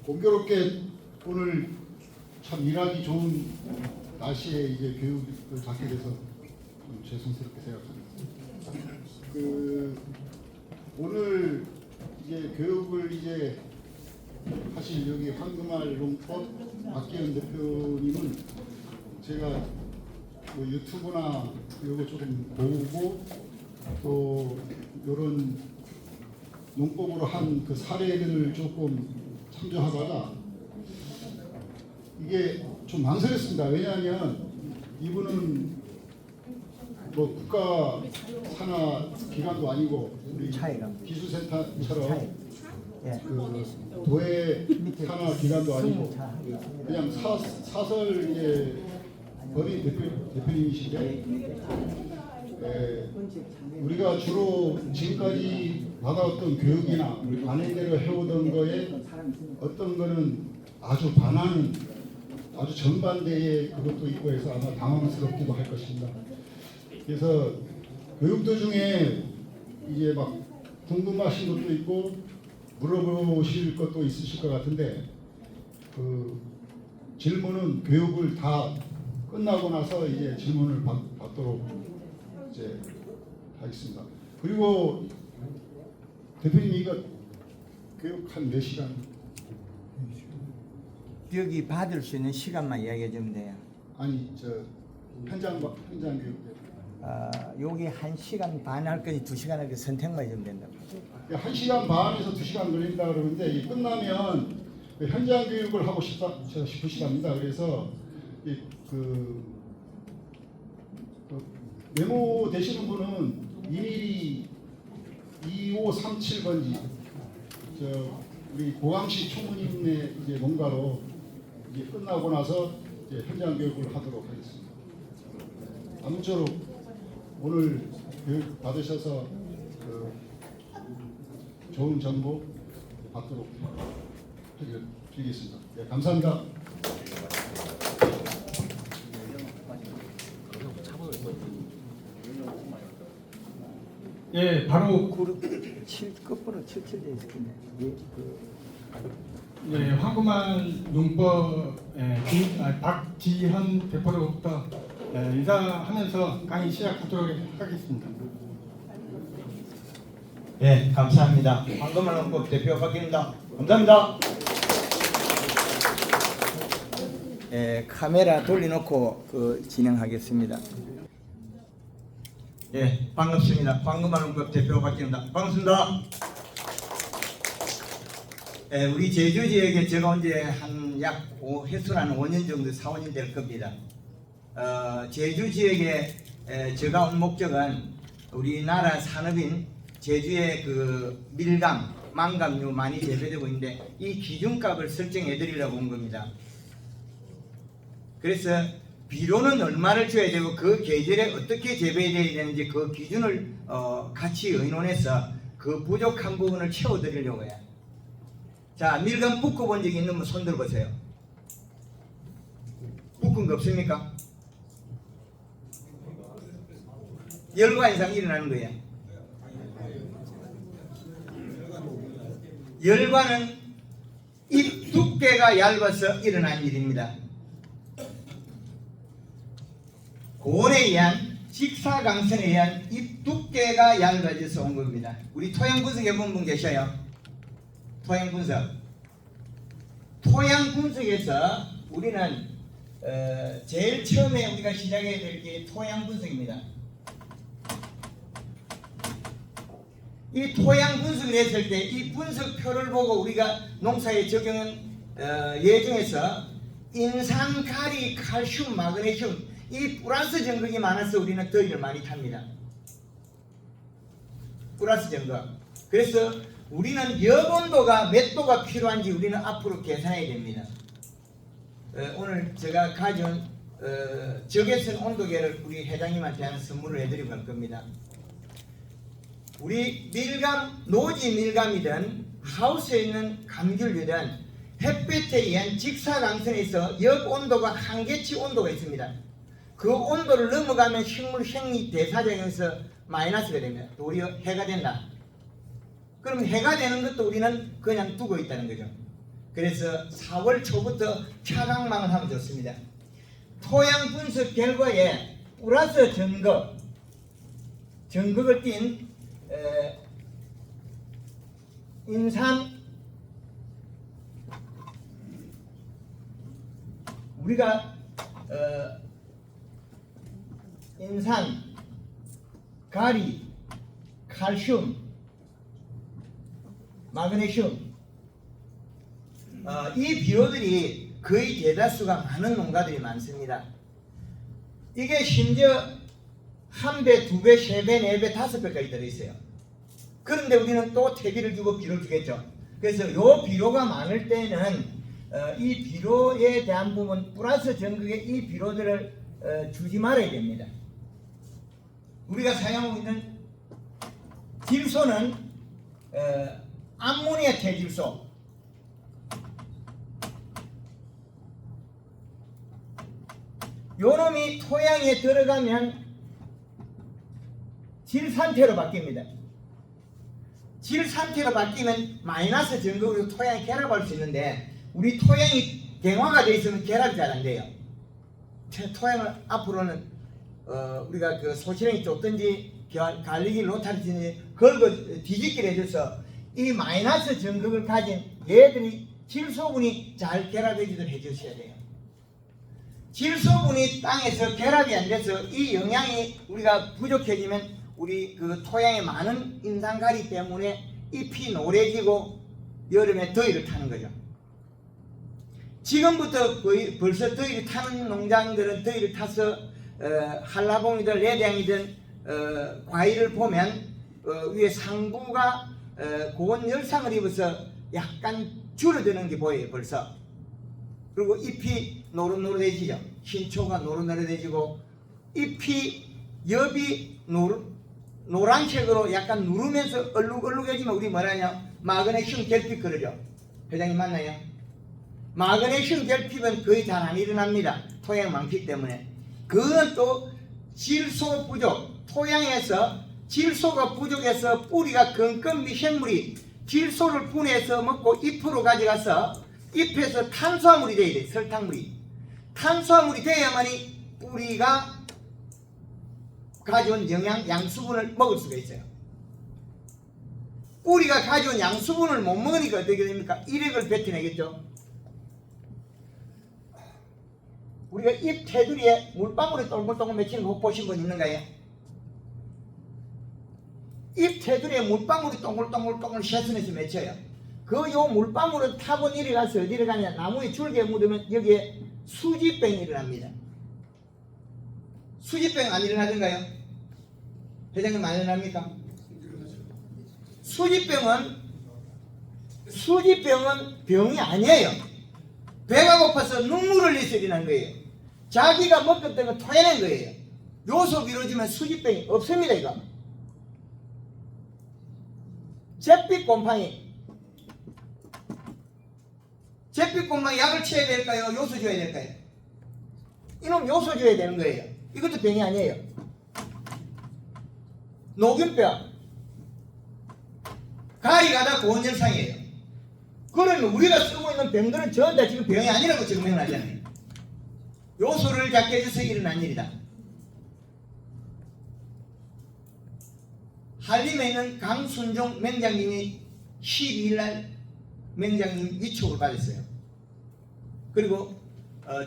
공교롭게 오늘 참 일하기 좋은 날씨에 이제 교육을 받게 돼서 좀 죄송스럽게 생각합니다. 오늘 이제 교육을 이제 하실 여기 황금알 농법 박기현 대표님은 제가 뭐 유튜브나 이거 조금 보고 또 이런 농법으로 한 그 사례들을 조금 참조하다가 이게 좀 망설였습니다. 왜냐하면 이분은 뭐 국가 산하 기관도 아니고 우리 기술센터처럼 그 도의 산하 기관도 아니고 그냥 사설 이제 법인 대표님이신데 우리가 주로 지금까지 받아왔던 교육이나 관행대로 해오던 거에 어떤 거는 아주 반하는 아주 정반대의 그것도 있고 해서 아마 당황스럽기도 할 것입니다. 그래서 교육도 중에 이제 막 궁금하신 것도 있고 물어보실 것도 있으실 것 같은데 그 질문은 교육을 다 끝나고 나서 이제 질문을 받도록 이제 하겠습니다. 그리고 대표님 이거 교육 한 몇 시간? 여기 받을 수 있는 시간만 이야기해 주면 돼요. 아니 저 현장 교육. 여기 1시간 반 할 거니 2시간 할 거 선택만 해주면 된다고. 1시간 반에서 2시간 걸린다 그러는데 이 끝나면 그 현장 교육을 하고 싶으시답니다. 그래서 그 메모 되시는 분은 2537번지 저 우리 고강시 총무님의 이제 뭔가로 이제 끝나고 나서 이제 현장 교육을 하도록 하겠습니다. 아무쪼록 오늘 교육 받으셔서 그 좋은 정보 받도록 드리겠습니다. 네, 감사합니다. 예, 바로 끝번호 77돼 있을 텐데. 예, 황금알 농법 박지현 대표로부터 인사하면서 강의 시작하도록 하겠습니다. 네, 감사합니다. 황금알 농법 대표 박기현입니다. 감사합니다. 카메라 돌려놓고 진행하겠습니다. 예, 반갑습니다. 황금알 농법 대표 박기현입니다. 반갑습니다. 우리 제주 지역에 제가 언제 약 횟수는 5년 정도 4, 5년 될 겁니다. 제주 지역에 제가 온 목적은 우리나라 산업인 제주의 그 밀감, 망감류 많이 재배되고 있는데 이 기준값을 설정해 드리려고 온 겁니다. 그래서 비료는 얼마를 줘야 되고 그 계절에 어떻게 재배되어야 되는지 그 기준을 같이 의논해서 그 부족한 부분을 채워드리려고 해요. 자, 밀감 묶어본 적이 있는 분 손 들어보세요. 묶은 거 없습니까? 열과 이상 일어나는 거예요. 열과는 잎 두께가 얇아서 일어난 일입니다. 고온에 의한 직사광선에 의한 잎 두께가 얇아져서 온 겁니다. 우리 토양 분석 해본 분 계셔요? 토양 분석에서 우리는 제일 처음에 우리가 시작해야 될 게 토양 분석입니다. 이 토양 분석을 했을 때 이 분석표를 보고 우리가 농사에 적용한 예 중에서 인산, 가리, 칼슘, 마그네슘 이 플러스 정극이 많아서 우리는 더위를 많이 탑니다. 플러스 정극. 그래서 우리는 엽온도가 몇 도가 필요한지 우리는 앞으로 계산해야 됩니다. 오늘 제가 가져온 적외선 온도계를 우리 회장님한테 한 선물을 해드리고 갈 겁니다. 우리 밀감, 노지 밀감이든 하우스에 있는 감귤류든 햇볕에 의한 직사광선에서 엽 온도가 한계치 온도가 있습니다. 그 온도를 넘어가면 식물 생리 대사량에서 마이너스가 됩니다. 도리어 해가 된다. 그럼 해가 되는 것도 우리는 그냥 두고 있다는 거죠. 그래서 4월 초부터 차광망을 하면 좋습니다. 토양 분석 결과에 플러스 전극을 띤 인산, 우리가 인산, 가리, 칼슘, 마그네슘, 이 비료들이 거의 대다수가 많은 농가들이 많습니다. 이게 심지어 1배, 2배, 3배, 4배, 5배까지 들어있어요. 그런데 우리는 또 퇴비를 주고 비료를 주겠죠. 그래서 이 비료가 많을 때는 이 비료에 대한 부분 플러스 전극에 이 비료들을 주지 말아야 됩니다. 우리가 사용하고 있는 질소는 암모니아 퇴질소, 요놈이 토양에 들어가면 질산태로 바뀝니다. 질산태로 바뀌면 마이너스 전극으로 토양이 결합할 수 있는데 우리 토양이 갱화가 되어 있으면 결합이 잘 안 돼요. 토양을 앞으로는 우리가 그 소시랭이 쫓든지 갈리기 로타리든지 걸고 뒤집기를 해줘서 이 마이너스 전극을 가진 얘들이 질소분이 잘 결합해 주도록 해주셔야 돼요. 질소분이 땅에서 결합이 안 돼서 이 영양이 우리가 부족해지면 우리 그 토양에 많은 인산가리 때문에 잎이 노래지고 여름에 더위를 타는 거죠. 지금부터 거의 벌써 더위를 타는 농장들은 더위를 타서 한라봉이든 레드향이든 과일을 보면 위에 상부가 고온 열상을 입어서 약간 줄어드는 게 보여요 벌써. 그리고 잎이 노릇노릇해지죠. 신초가 노릇노릇해지고 잎이 엽이 노란색으로 약간 누르면서 얼룩얼룩해지면 우리 뭐라냐 마그네슘 결핍 그러죠. 회장님 맞나요? 마그네슘 결핍은 거의 잘 안 일어납니다. 토양 많기 때문에. 그건 또 질소 부족, 토양에서 질소가 부족해서 뿌리가 끈끈 미생물이 질소를 분해해서 먹고 잎으로 가져가서 잎에서 탄수화물이 돼야 돼. 설탕물이 탄수화물이 돼야만이 뿌리가 가져온 영양 양수분을 먹을 수가 있어요. 뿌리가 가져온 양수분을 못 먹으니까 어떻게 됩니까? 일액을 뱉어내겠죠. 우리가 잎 테두리에 물방울이 동글동글 맺히는 거 보신 분 있는가요? 잎 테두리에 물방울이 동글동글 쉐슨에서 맺혀요. 요 물방울은 타고 내려가서 어디를 가냐? 나무에 줄기에 묻으면 여기에 수지병이 일어납니다. 수지병 안 일어나던가요? 회장님 안 일어납니까? 수지병은 병이 아니에요. 배가 고파서 눈물을 흘려서 일어난 거예요. 자기가 먹었던 걸 토해낸 거예요. 요소 이루어지면 수지병이 없습니다. 이거 잿빛곰팡이 약을 쳐야 될까요? 요소 줘야 될까요? 이놈 요소 줘야 되는 거예요. 이것도 병이 아니에요. 녹균병, 가위 가다 고온열상이에요. 그러면 우리가 쓰고 있는 병들은 전부 다 지금 병이 아니라고 증명을 하잖아요. 요소를 잡게 해줘서 일어난 일이다. 한림에 있는 강순종 맹장님이 12일날 맹장님 위촉을 받았어요. 그리고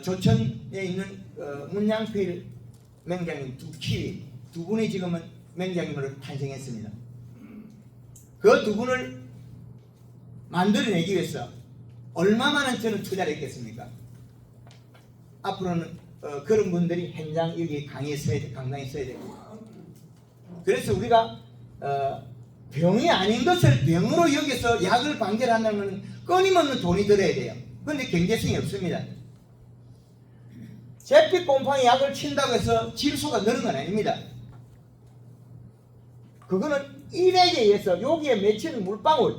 조천에 있는 문양필 맹장님 두 분이 지금은 맹장님으로 탄생했습니다. 그 두 분을 만들어내기 위해서 얼마만한 저는 투자를 했겠습니까? 앞으로는 그런 분들이 현장 여기 강의에 서야 돼, 강당에 서야 되고. 그래서 우리가 병이 아닌 것을 병으로 여기서 약을 방제한다는 건 끊임없는 돈이 들어야 돼요. 그런데 경제성이 없습니다. 잿빛곰팡이 약을 친다고 해서 질소가 느는 건 아닙니다. 그거는 일액에 의해서 여기에 맺히는 물방울,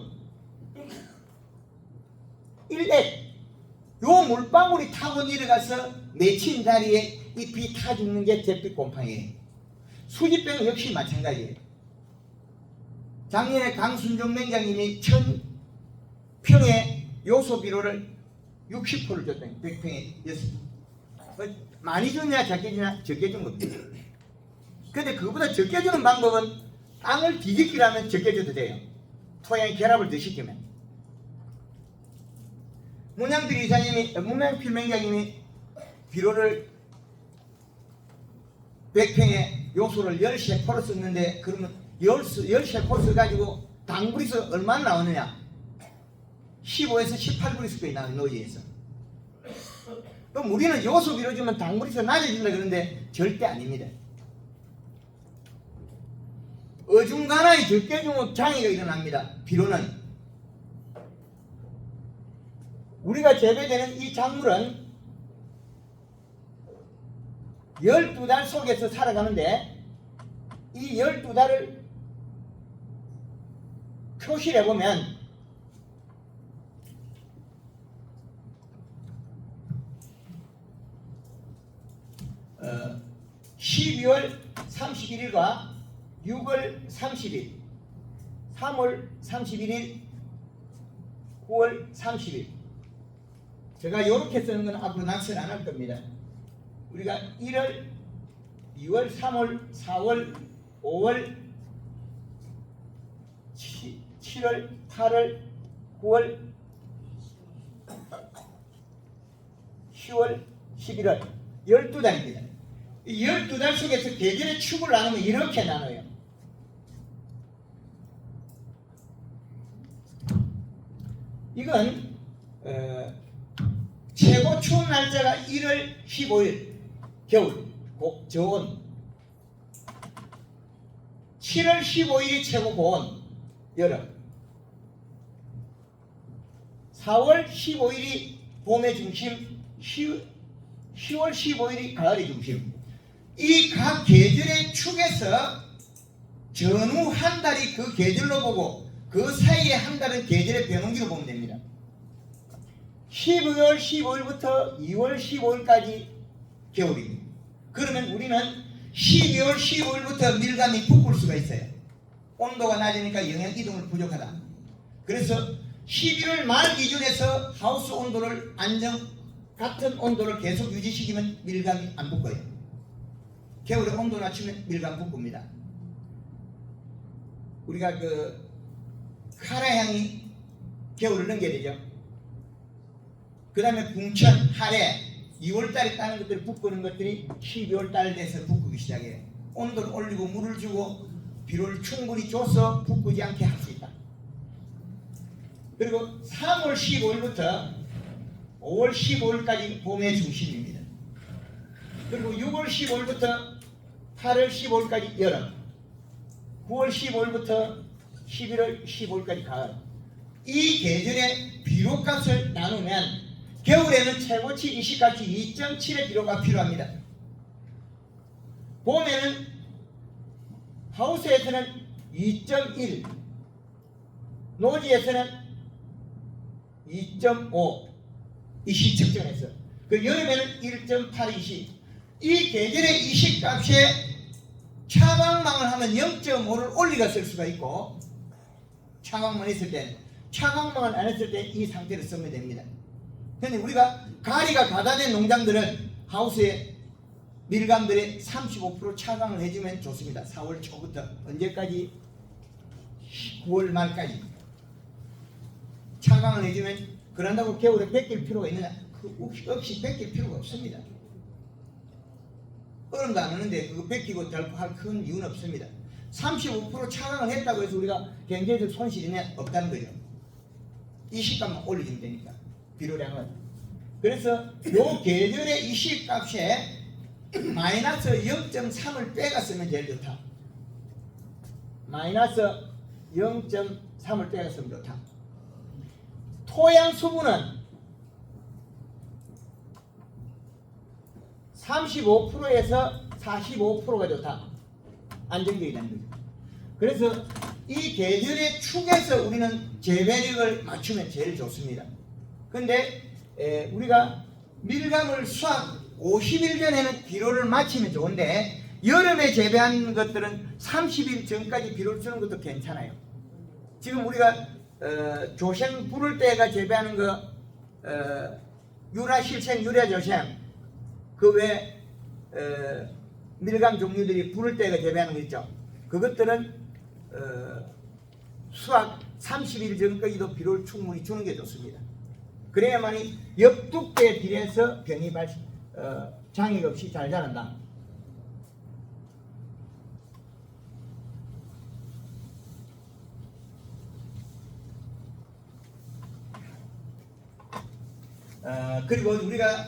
일액, 요 물방울이 타고 내려가서 맺힌 자리에 잎이 타 죽는 게 잿빛곰팡이에요. 수지병 역시 마찬가지예요. 작년에 강순종 맹장님이 1000평의 요소 비료를 60%를 줬더니 100평에 6. 많이 주냐 적게 주냐? 적게 준 겁니다. 근데 그보다 적게 주는 방법은 땅을 뒤집기라면 적게 줘도 돼요. 토양의 결합을 더 시키면. 문양필 이사님이, 문양필 맹장님이 비료를 100평에 요소를 13% 썼는데, 그러면 13% 가지고 당브리스 얼마나 나오느냐? 15에서 18브리스까지 나와요, 노지에서. 그럼 우리는 요소 비료 주면 당브리스 낮아진다 그러는데 절대 아닙니다. 어중간하게 적게 주면 장애가 일어납니다. 비료는. 우리가 재배되는 이 작물은 12달 속에서 살아가는데, 이 12달을 표시를 해보면 12월 31일과 6월 30일, 3월 31일, 9월 30일. 제가 이렇게 쓰는 건 앞으로 낚시를 안 할 겁니다. 우리가 1월, 2월, 3월, 4월, 5월, 7월, 8월, 9월, 10월, 11월 12달입니다. 이 12달 속에서 계절의 축을 나누면 이렇게 나눠요. 이건 최고 추운 날짜가 1월 15일 겨울 저온, 7월 15일이 최고 고온 여름, 4월 15일이 봄의 중심, 10월 15일이 가을의 중심. 이 각 계절의 축에서 전후 한 달이 그 계절로 보고 그 사이에 한 달은 계절의 변동기로 보면 됩니다. 12월 15일부터 2월 15일까지 겨울입니다. 그러면 우리는 12월 15일부터 밀감이 볶을 수가 있어요. 온도가 낮으니까 영양 이동을 부족하다. 그래서 11월 말 기준에서 하우스 온도를 같은 온도를 계속 유지시키면 밀감이 안 볶아요. 겨울에 온도 낮추면 밀감 볶습니다. 우리가 그 카라향이 겨울을 넘겨야 되죠. 그 다음에 궁천, 하래, 2월달에 따는 것들이 붓고는 것들이 12월달 돼서 붓기 시작해요. 온도를 올리고 물을 주고 비료를 충분히 줘서 붓지 않게 할 수 있다. 그리고 3월 15일부터 5월 15일까지 봄의 중심입니다. 그리고 6월 15일부터 8월 15일까지 여름, 9월 15일부터 11월 15일까지 가을. 이 계절의 비료값을 나누면 겨울에는 최고치 20값이 2.7의 비료가 필요합니다. 봄에는 하우스에서는 2.1, 노지에서는 2.5 이식 측정해서, 그 여름에는 1.8 이식. 이 계절의 이식값에 차광망을 하면 0.5를 올리가 쓸 수가 있고, 차광만 했을 때, 차광망을 안 했을 때 이 상태를 쓰면 됩니다. 근데 우리가 가리가 가다된 농장들은 하우스에 밀감들의 35% 차광을 해주면 좋습니다. 4월 초부터 언제까지? 9월 말까지 차광을 해주면, 그런다고 겨울에 뺏길 필요가 있느냐? 없이 뺏길 필요가 없습니다. 얼음도 안 오는데 그거 뺏기고 할 큰 이유는 없습니다. 35% 차광을 했다고 해서 우리가 경제적 손실이 없다는 거죠. 이 시값만 올리면 되니까, 비료량은. 그래서 요 계절의 이식값에 마이너스 0.3을 빼갔으면 제일 좋다. 마이너스 0.3을 빼갔으면 좋다. 토양 수분은 35%에서 45%가 좋다. 안정적이라는 거죠. 그래서 이 계절의 축에서 우리는 재배력을 맞추면 제일 좋습니다. 근데 우리가 밀감을 수확 50일 전에는 비료를 마치면 좋은데, 여름에 재배한 것들은 30일 전까지 비료를 주는 것도 괜찮아요. 지금 우리가 조생 부를 때가 재배하는 거 유라실생, 유라조생 그 외 밀감 종류들이 부를 때가 재배하는 거 있죠. 그것들은 수확 30일 전까지도 비료를 충분히 주는 게 좋습니다. 그래야만이 옆두께 들에서 병이 장애 없이 잘 자란다. 그리고 우리가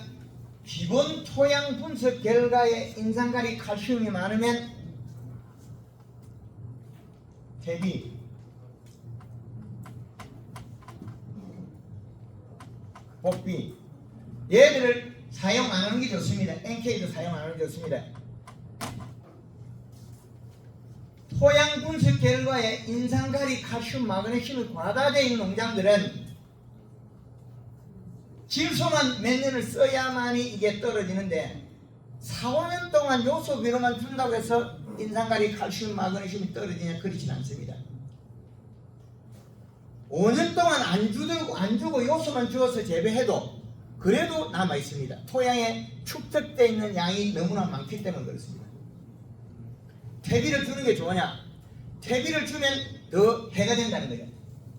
기본 토양 분석 결과에 인산가리 칼슘이 많으면 대비 복비 얘들을 사용 안 하는 게 좋습니다. NK도 사용 안 하는 게 좋습니다. 토양 분석 결과에 인산가리, 칼슘, 마그네슘이 과다되어 있는 농장들은 질소만 몇 년을 써야만이 이게 떨어지는데 4, 5년 동안 요소 비료만 준다고 해서 인산가리, 칼슘, 마그네슘이 떨어지냐? 그렇진 않습니다. 5년 동안 안 주고 요소만 주어서 재배해도 그래도 남아 있습니다. 토양에 축적되어 있는 양이 너무나 많기 때문에 그렇습니다. 퇴비를 주는 게 좋으냐? 퇴비를 주면 더 해가 된다는 거예요.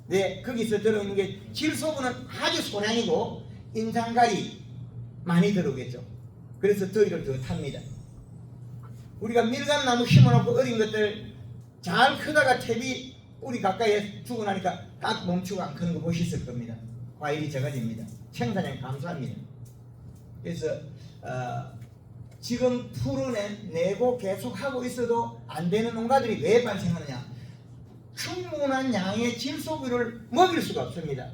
네, 거기서 들어있는 게 질소분은 아주 소량이고 인산가리 많이 들어오겠죠. 그래서 더위를 더 탑니다. 우리가 밀감나무 심어놓고 어린 것들 잘 크다가 퇴비 뿌리 가까이에 주고 나니까 딱 멈추고 안 크는 거 보셨을 겁니다. 과일이 적어집니다. 생산량 감소합니다. 그래서 지금 풀어내고 계속 하고 있어도 안 되는 농가들이 왜 발생하느냐? 충분한 양의 질소비를 먹일 수가 없습니다.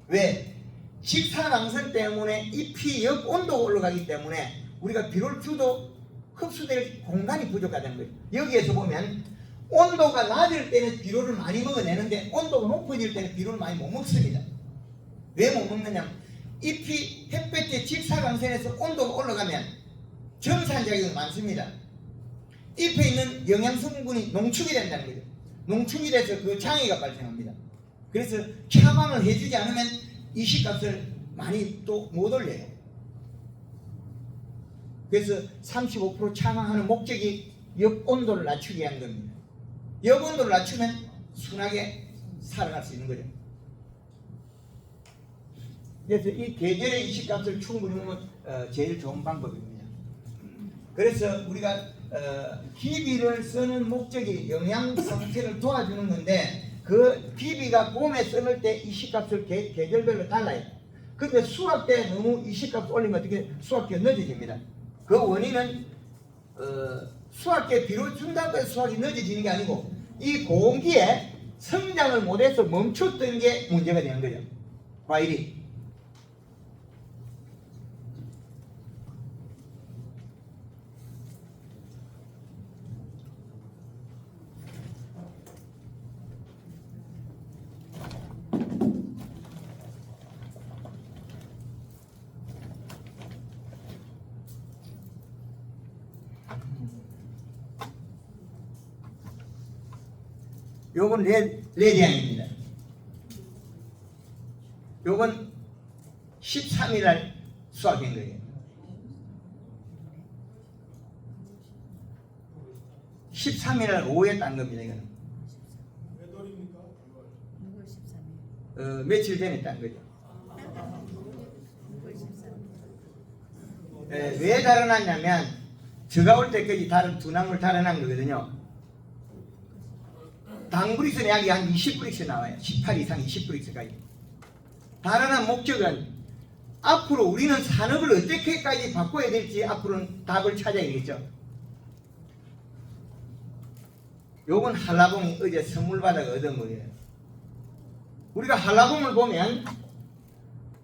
왜? 직사광선 때문에 잎이 역온도가 올라가기 때문에 우리가 비료를 줘도 흡수될 공간이 부족하다는 거예요. 여기에서 보면 온도가 낮을 때는 비료를 많이 먹어내는데 온도가 높아질 때는 비료를 많이 못 먹습니다. 왜 못 먹느냐? 잎이 햇볕에 직사광선에서 온도가 올라가면 정산작용이 많습니다. 잎에 있는 영양성분이 농축이 된다는 거죠. 농축이 돼서 그 장애가 발생합니다. 그래서 차광을 해주지 않으면 이식값을 많이 또 못 올려요. 그래서 35% 차광하는 목적이 역온도를 낮추기 위한 겁니다. 역온도를 낮추면 순하게 살아갈 수 있는 거죠. 그래서 이 계절의 이식값을 충분히 먹으면 제일 좋은 방법입니다. 그래서 우리가 기비를 쓰는 목적이 영양 상태를 도와주는 건데 그 기비가 봄에 쓰는 때 이식값을 계절별로 달라요. 근데 수확 때 너무 이식값 올리면 어떻게 수확기가 늦어집니다. 그 원인은 수확 때 비료 준다고 해서 수확이 늦어지는 게 아니고 이 공기에 성장을 못해서 멈췄던 게 문제가 되는 거죠. 과일이. 요건 레디안입니다. 요건 13일날 수확한 거예요. 13일날 오후에 딴 겁니다. 이거는. 몇 월입니까? 6월 13일. 며칠 전에 딴 거죠. 6월 13일. 왜 달아났냐면 저가 올 때까지 다른 두 나무를 달아난 거거든요. 당브릭스는 약이 한 20브릭스 나와요. 18 이상 20브릭스까지. 달아난 목적은 앞으로 우리는 산업을 어떻게까지 바꿔야 될지 앞으로는 답을 찾아야겠죠. 요건 한라봉이 어제 선물 받아가 얻은 거예요. 우리가 한라봉을 보면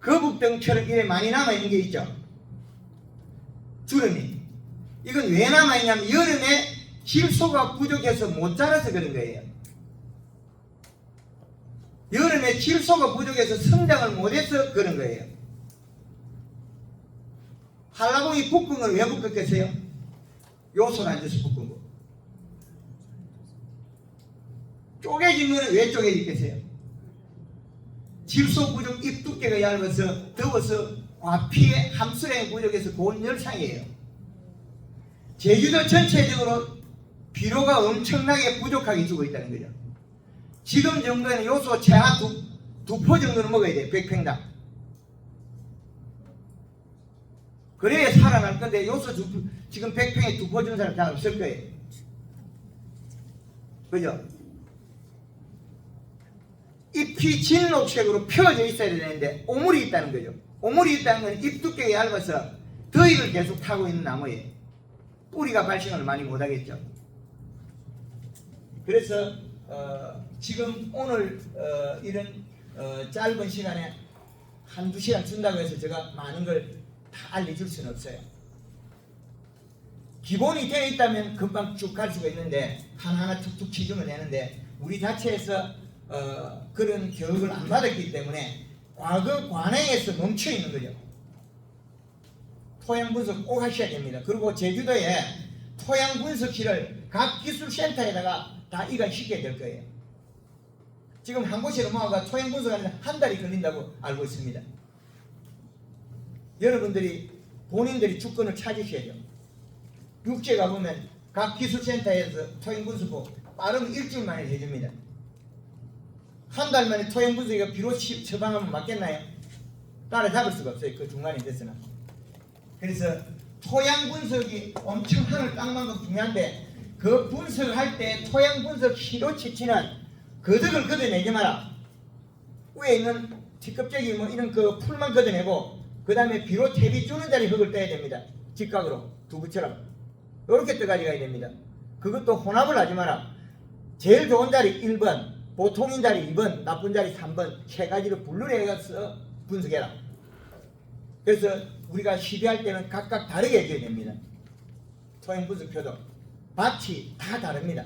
거북등처럼 이래 많이 남아있는 게 있죠. 주름이. 이건 왜 남아있냐면 여름에 질소가 부족해서 못 자라서 그런 거예요. 여름에 질소가 부족해서 성장을 못해서 그런 거예요. 한라봉이 볶은 걸 왜 볶았겠어요? 요소를 안 줘서 볶은 거. 쪼개진 거는 왜 쪼개지겠어요? 질소 부족, 잎 두께가 얇아서 더워서 과피의 함수랭 부족에서 고온열상이에요. 제주도 전체적으로 비료가 엄청나게 부족하게 주고 있다는 거죠. 지금 정도에는 요소 최하 두 포 정도는 먹어야 돼요. 100평당. 그래야 살아날 건데 요소 지금 100평에 2포 준 사람 잘 없을 거예요. 그죠? 잎이 진녹색으로 펴져 있어야 되는데 오물이 있다는 거죠. 오물이 있다는 건 잎 두께가 얇아서 더위를 계속 타고 있는 나무예요. 뿌리가 발생을 많이 못하겠죠. 그래서 지금 오늘 이런 짧은 시간에 한두 시간 준다고 해서 제가 많은 걸 다 알려줄 수는 없어요. 기본이 되어 있다면 금방 쭉 갈 수가 있는데 하나하나 툭툭 치주면 되는데 우리 자체에서 그런 교육을 안 받았기 때문에 과거 관행에서 멈춰 있는 거죠. 토양 분석 꼭 하셔야 됩니다. 그리고 제주도에 토양 분석실을 각 기술센터에다가 다 이관시켜야 될 거예요. 지금 한 곳에 넘어가 토양 분석하는데 한 달이 걸린다고 알고 있습니다. 여러분들이 본인들이 주권을 찾으셔야죠. 육지에 가보면 각 기술센터에서 토양 분석고 빠르면 일주일 만에 해줍니다. 한 달 만에 토양 분석이 비로 처방하면 맞겠나요? 따라잡을 수가 없어요. 그 중간에 됐으나. 그래서 토양 분석이 엄청 하늘 땅만큼 중요한데 그 분석할 때 토양 분석 시료치치는 거덕을 걷어내지 마라. 위에 있는 뒷껍데기 뭐 이런 그 풀만 걷어내고 그 다음에 비로 탭이 주는 자리 흙을 떼야 됩니다. 직각으로 두부처럼 이렇게 떠가지 가야 됩니다. 그것도 혼합을 하지 마라. 제일 좋은 자리 1번, 보통인 자리 2번, 나쁜 자리 3번 세 가지를 분류해서 분석해라. 그래서 우리가 시비할 때는 각각 다르게 해줘야 됩니다. 토양 분석표도 밭이 다 다릅니다.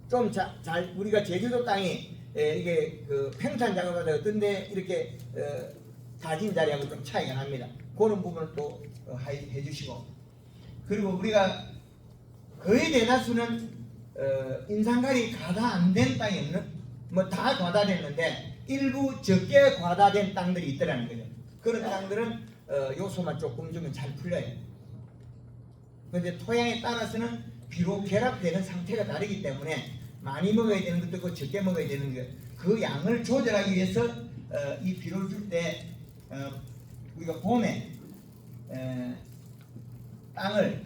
좀 잘 우리가 제주도 땅이 이게 그 평탄 작업하다 어떤데 이렇게 다진 자리하고 좀 차이가 납니다. 그런 부분을 또 해주시고 그리고 우리가 거의 대다수는 인상갈이 가다 안 된 땅이 없는 뭐 다 과다됐는데 일부 적게 과다된 땅들이 있더라는 거죠. 그런 땅들은 요소만 조금 주면 잘 풀려요. 그런데 토양에 따라서는 비로 결합되는 상태가 다르기 때문에 많이 먹어야 되는 것도 있고 적게 먹어야 되는 것, 그 양을 조절하기 위해서 이 비료를 줄 때 우리가 봄에 땅을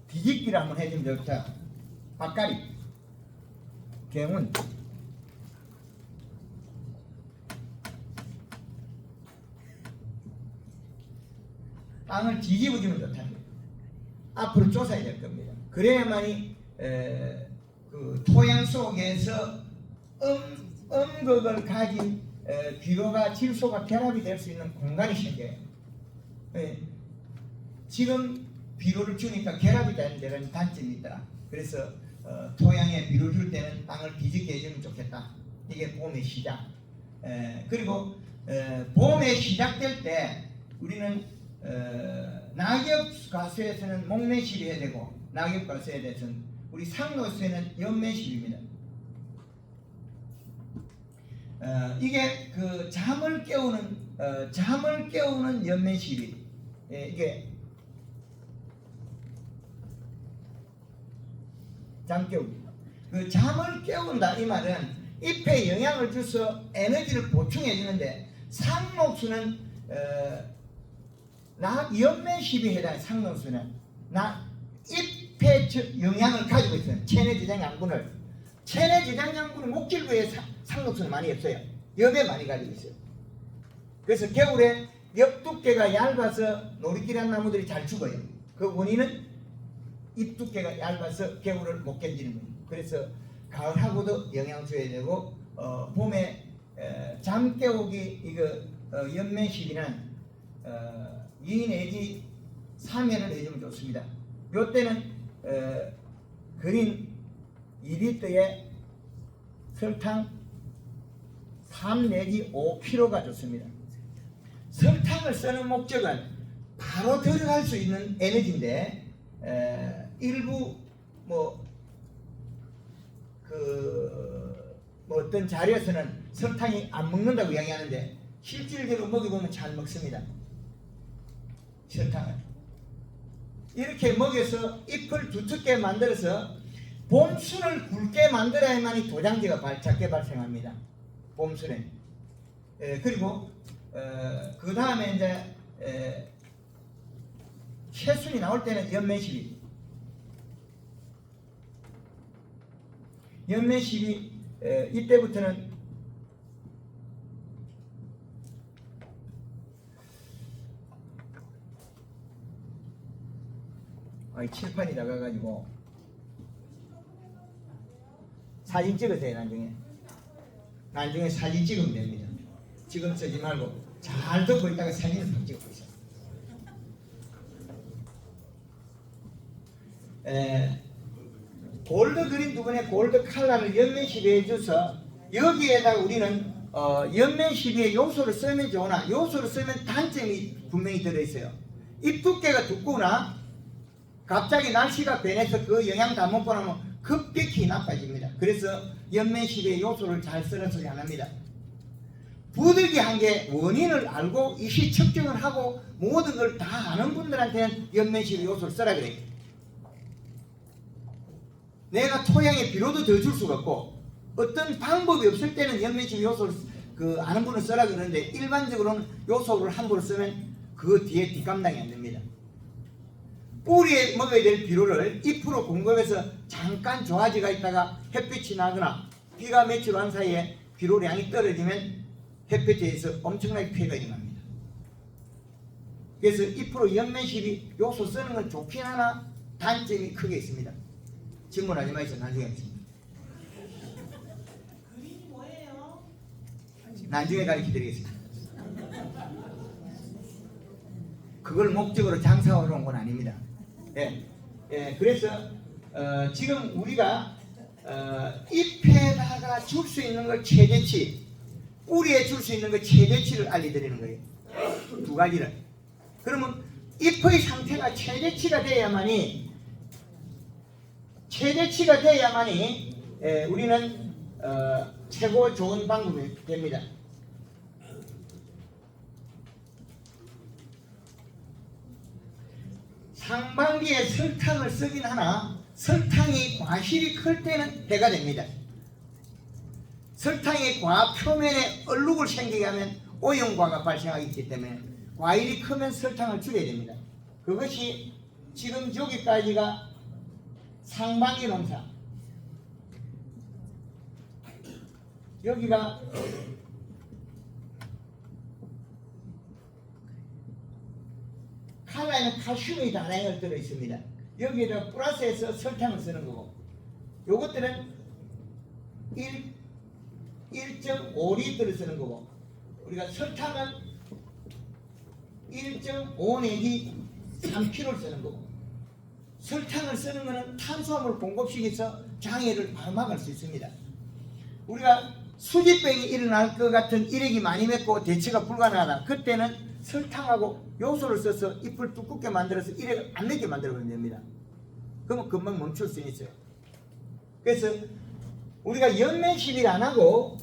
뒤집기를 한번 해주면 좋죠. 박가리, 개운, 땅을 뒤집어주면 좋다는 거예요. 앞으로 쫓아야 될 겁니다. 그래야만이 그 토양 속에서 음극을 가진 비료가 질소가 결합이 될 수 있는 공간이 생겨요. 지금 비료를 주니까 결합이 되는 데는 단점이 있더라. 그래서 토양에 비료를 줄 때는 땅을 뒤집게 해주면 좋겠다. 이게 봄의 시작. 그리고 봄에 시작될 때 우리는 낙엽 과수에서는 목매시비 해야 되고 낙엽 과수에 대해서는 우리 상노수에는 연매시비입니다. 이게 그 잠을 깨우는 연매시비. 이게 잠 깨우기. 그 잠을 깨운다 이 말은 잎에 영향을 줘서 에너지를 보충해 주는데 상록수는 연매시비에 해당해. 상록수는 잎에 영향을 가지고 있어요. 체내저장 양분을. 체내저장 양분을 목질부에 상록수는 많이 없어요. 엽에 많이 가지고 있어요. 그래서 겨울에 엽 두께가 얇아서 노리끼리한 나무들이 잘 죽어요. 그 원인은 잎 두께가 얇아서 겨울을 못 견디는 거예요. 그래서 가을하고도 영향 줘야 되고 봄에 잠 깨우기 이거 연매시비는 2 내지 3회를 해주면 좋습니다. 요때는 그린 2리터에 설탕 3 내지 5kg가 좋습니다. 설탕을 쓰는 목적은 바로 들어갈 수 있는 에너지인데 일부 뭐 뭐 어떤 자리에서는 설탕이 안 먹는다고 이야기하는데 실질적으로 먹여보면 잘 먹습니다. 설탕을 이렇게 먹여서 잎을 두껍게 만들어서 봄순을 굵게 만들어야만이 도장지가 작게 발생합니다. 봄순에. 그리고 그 다음에 이제 새순이 나올 때는 연매시비. 연매시비 이때부터는 칠판이 나가가지고 사진 찍으세요. 나중에 사진 찍으면 됩니다. 지금 쓰지 말고 잘 듣고 있다가 사진을 좀 찍고 있어요. 골드 그린 부분에 골드 칼라를 연면시비에 줘서 여기에다가 우리는 연면시비에 요소를 쓰면 좋으나 요소를 쓰면 단점이 분명히 들어있어요. 잎 두께가 두꺼우나 갑자기 날씨가 변해서 그 영양 다 먹고 나면 급격히 나빠집니다. 그래서 연면시비에 요소를 잘 쓰는 소리 안 합니다. 부득이 한 게 원인을 알고 이시 측정을 하고 모든 걸 다 아는 분들한테는 연면시비 요소를 쓰라 그래요. 내가 토양에 비료도 더 줄 수가 없고 어떤 방법이 없을 때는 연면시비 요소를 아는 분을 쓰라 그러는데 일반적으로는 요소를 함부로 쓰면 그 뒤에 뒷감당이 안 됩니다. 뿌리에 먹어야 될 비료를 잎으로 공급해서 잠깐 좋아지가 있다가 햇빛이 나거나 비가 며칠 한 사이에 비료량이 떨어지면 햇빛에 의해서 엄청나게 피해가 일어납니다. 그래서 잎으로 연면시비 요소 쓰는 건 좋긴 하나 단점이 크게 있습니다. 질문하지 마세요. 나중에 하겠습니다. 그림이 뭐예요? 나중에 가르쳐 드리겠습니다. 그걸 목적으로 장사하러 온 건 아닙니다. 그래서 지금 우리가 잎에다가 줄 수 있는 걸 최대치, 뿌리에 줄 수 있는 걸 최대치를 알려드리는 거예요. 두 가지를. 그러면 잎의 상태가 최대치가 돼야만이 우리는 최고 좋은 방법이 됩니다. 상반기에 설탕을 쓰긴 하나 설탕이 과실이 클 때는 해가 됩니다. 설탕이 과 표면에 얼룩을 생기게 하면 오염과가 발생하기 때문에 과일이 크면 설탕을 줄여야 됩니다. 그것이 지금 여기까지가 상반기 농사. 여기가 칼라에는 칼슘이 다량을 들어있습니다. 여기에다 플러스해서 설탕을 쓰는 거고 요것들은 1.5리터를 쓰는 거고 우리가 설탕은 1.5 내지 3kg를 쓰는 거고 설탕을 쓰는 거는 탄수화물 공급시켜서 장애를 바로 막을 수 있습니다. 우리가 수지병이 일어날 것 같은 일액이 많이 맺고 대처가 불가능하다. 그때는 설탕하고 요소를 써서 잎을 두껍게 만들어서 일액을 안 맺게 만들어버리면 됩니다. 그러면 금방 멈출 수 있어요. 그래서 우리가 연면시비를 안 하고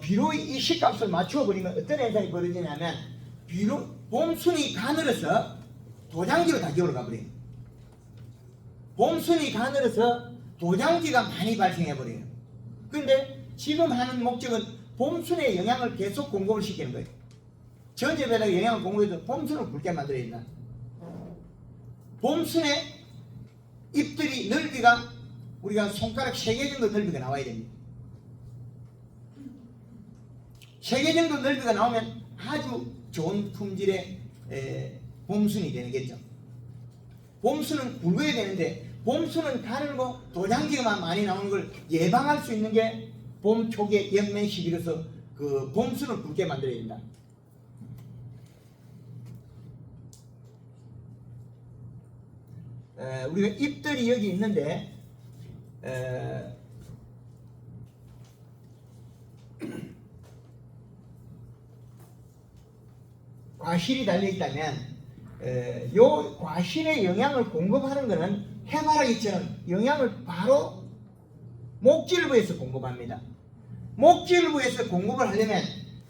비료의 이식값을 맞춰버리면 어떤 현상이 벌어지냐면 봄순이 가늘어서 도장지로 다 기울어 가버려요. 봄순이 가늘어서 도장지가 많이 발생해버려요. 근데 지금 하는 목적은 봄순에 영양을 계속 공급을 시키는 거예요. 전접에다가 영양을 공급해서 봄순을 굵게 만들어야 된다. 봄순에 잎들이 넓이가 우리가 손가락 3개 정도 넓이가 나와야 됩니다. 3개 정도 넓이가 나오면 아주 좋은 품질의 봄순이 되겠죠. 봄순은 굵어야 되는데 봄순은 가늘고 도장지가 많이 나오는 걸 예방할 수 있는 게 봄 초기에 연면시비로서 그 봄순을 굵게 만들어야 된다. 우리가 잎들이 여기 있는데 과실이 달려있다면 요 과실의 영양을 공급하는 것은 해바라기처럼 영양을 바로 목질부에서 공급합니다. 목질부에서 공급을 하려면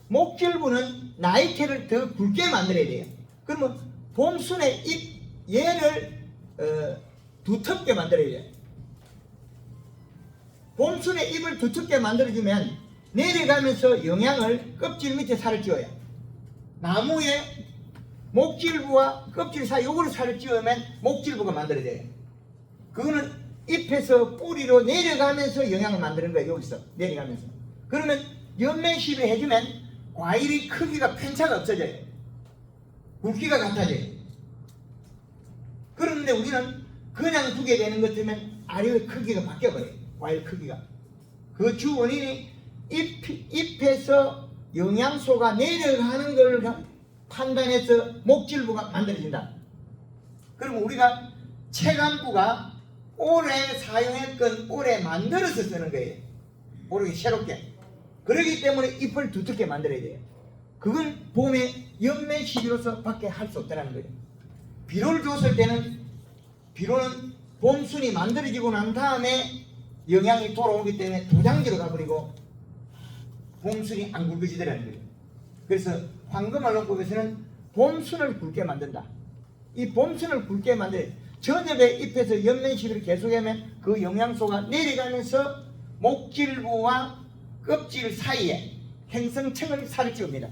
목질부는 나이테를 더 굵게 만들어야 돼요. 그러면 봄순의 잎 얘를 두텁게 만들어야 돼요. 봄순의 잎을 두텁게 만들어주면 내려가면서 영양을 껍질 밑에 살을 찌워요. 나무에 목질부와 껍질 사이 요걸 살을 찌우면 목질부가 만들어져요. 그거는 잎에서 뿌리로 내려가면서 영양을 만드는 거예요. 여기서 내려가면서. 그러면 연면시비 해주면 과일의 크기가 편차가 없어져요. 굵기가 같아져요. 그런데 우리는 그냥 두게 되는 것 때문에 아래의 크기가 바뀌어버려요. 과일 크기가. 그 주 원인이 잎에서 영양소가 내려가는 걸 판단해서 목질부가 만들어진다. 그럼 우리가 체감부가 오래 사용했건 오래 만들어서 쓰는 거예요. 오래 새롭게. 그렇기 때문에 잎을 두텁게 만들어야 돼요. 그건 봄에 연매 시기로서 밖에 할 수 없다는 거예요. 비료를 줬을 때는 비료는 봄순이 만들어지고 난 다음에 영양이 돌아오기 때문에 도장지로 가버리고 봄순이 안 굵어지더라는 거예요. 그래서 황금알론법에서는 봄순을 굵게 만든다. 이 봄순을 굵게 만들 전엽의 잎에서 연면 시비를 계속하면 그 영양소가 내려가면서 목질부와 껍질 사이에 행성층을 살을 찌웁니다.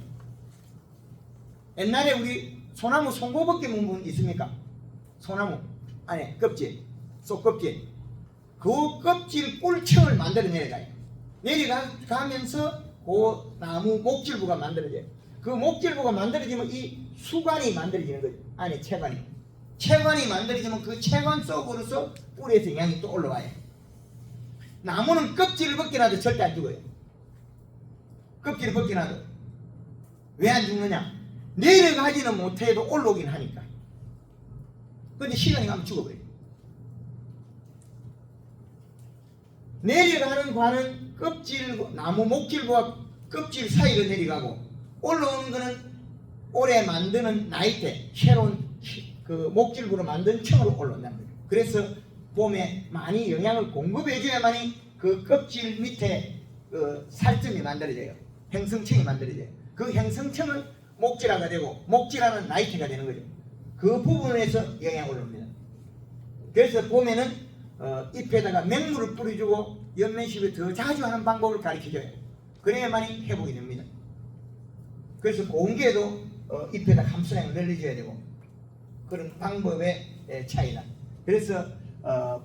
옛날에 우리 소나무 송고벗게 문분 있습니까? 소나무 안에 껍질, 쏙껍질. 그 껍질 꿀층을 만들어 내려가요. 내려가면서 그 나무 목질부가 만들어져요. 그 목질부가 만들어지면 이 수관이 만들어지는 거죠. 안에 체관이. 체관이 만들어지면 그 체관 속으로서 뿌리에서 영양이 또 올라와요. 나무는 껍질을 벗겨놔도 절대 안 죽어요. 껍질을 벗겨놔도. 왜 안 죽느냐? 내려가지는 못해도 올라오긴 하니까. 근데 시간이 가면 죽어버려요. 내려가는 관은 껍질, 나무 목질과 껍질 사이로 내려가고 올라오는 거는 오래 만드는 나이테, 새로운 그 목질부로 만든 층으로 올라온다는 거예요. 그래서 봄에 많이 영양을 공급해줘야만이 그 껍질 밑에 그 살점이 만들어져요. 행성층이 만들어져요. 그 행성층은 목질화가 되고 목질화는 나이테가 되는 거죠. 그 부분에서 영양이 올라옵니다. 그래서 봄에는 잎에다가 맹물을 뿌려주고 연면시비를 더 자주 하는 방법을 가르쳐줘요. 그래야만이 회복이 됩니다. 그래서 공기에도 잎에다 함수량을 늘려줘야 되고 그런 방법의 차이다. 그래서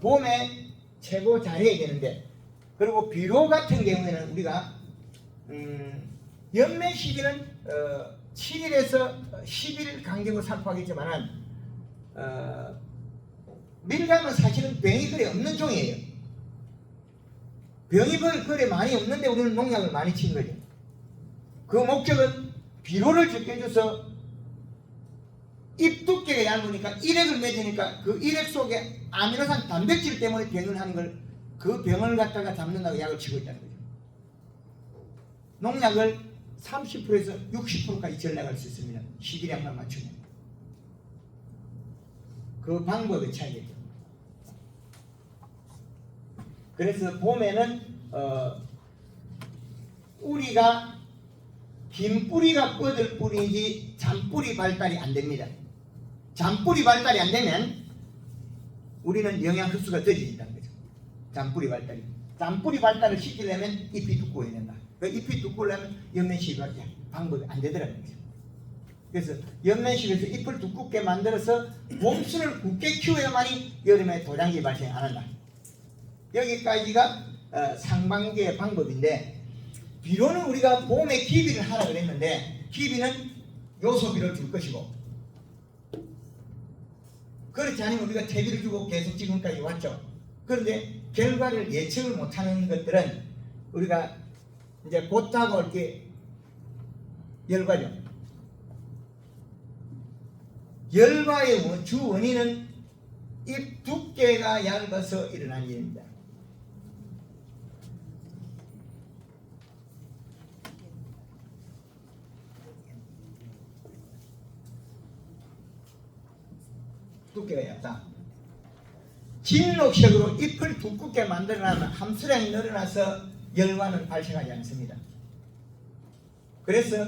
봄에 최고 잘해야 되는데 그리고 비료 같은 경우에는 우리가 연면 시기는 7일에서 10일 간격으로 살포하겠지만은 밀감은 사실은 병이 그리 없는 종이에요. 병이 그리 많이 없는데 우리는 농약을 많이 친 거죠. 그 목적은 비료를 적게 줘서 잎 두께가 얇으니까 일액을 맺으니까 그 일액 속에 아미노산 단백질 때문에 병을 하는 걸 그 병을 갖다가 잡는다고 약을 치고 있다는 거죠. 농약을 30%에서 60%까지 전략할 수 있습니다. 시기량만 맞추면. 그 방법의 차이겠죠. 그래서 봄에는 뿌리가 긴 뿌리가 뻗을 뿌리이지 잔뿌리 발달이 안 됩니다. 잔뿌리 발달이 안 되면 우리는 영양 흡수가 더뎌진다는 거죠. 잔뿌리 발달이. 잔뿌리 발달을 시키려면 잎이 두꺼워야 된다. 그 잎이 두꺼우려면 연면시비가 방법이 안 되더라는 거죠. 그래서 연면시비에서 잎을 두껍게 만들어서 봄순을 굵게 키워야만이 여름에 도장기 발생 안 한다. 여기까지가 상반기의 방법인데 비료는 우리가 봄에 기비를 하라 그랬는데 기비는 요소비를 줄 것이고 그렇지 않으면 우리가 퇴비를 주고 계속 지금까지 왔죠. 그런데 결과를 예측을 못하는 것들은 우리가 이제 곧다고 할 게 열과죠. 열과의 주 원인은 잎 두께가 얇아서 일어난 일입니다. 두께가 얇다. 진녹색으로 잎을 두껍게 만들어놔면 함수량이 늘어나서 열과는 발생하지 않습니다. 그래서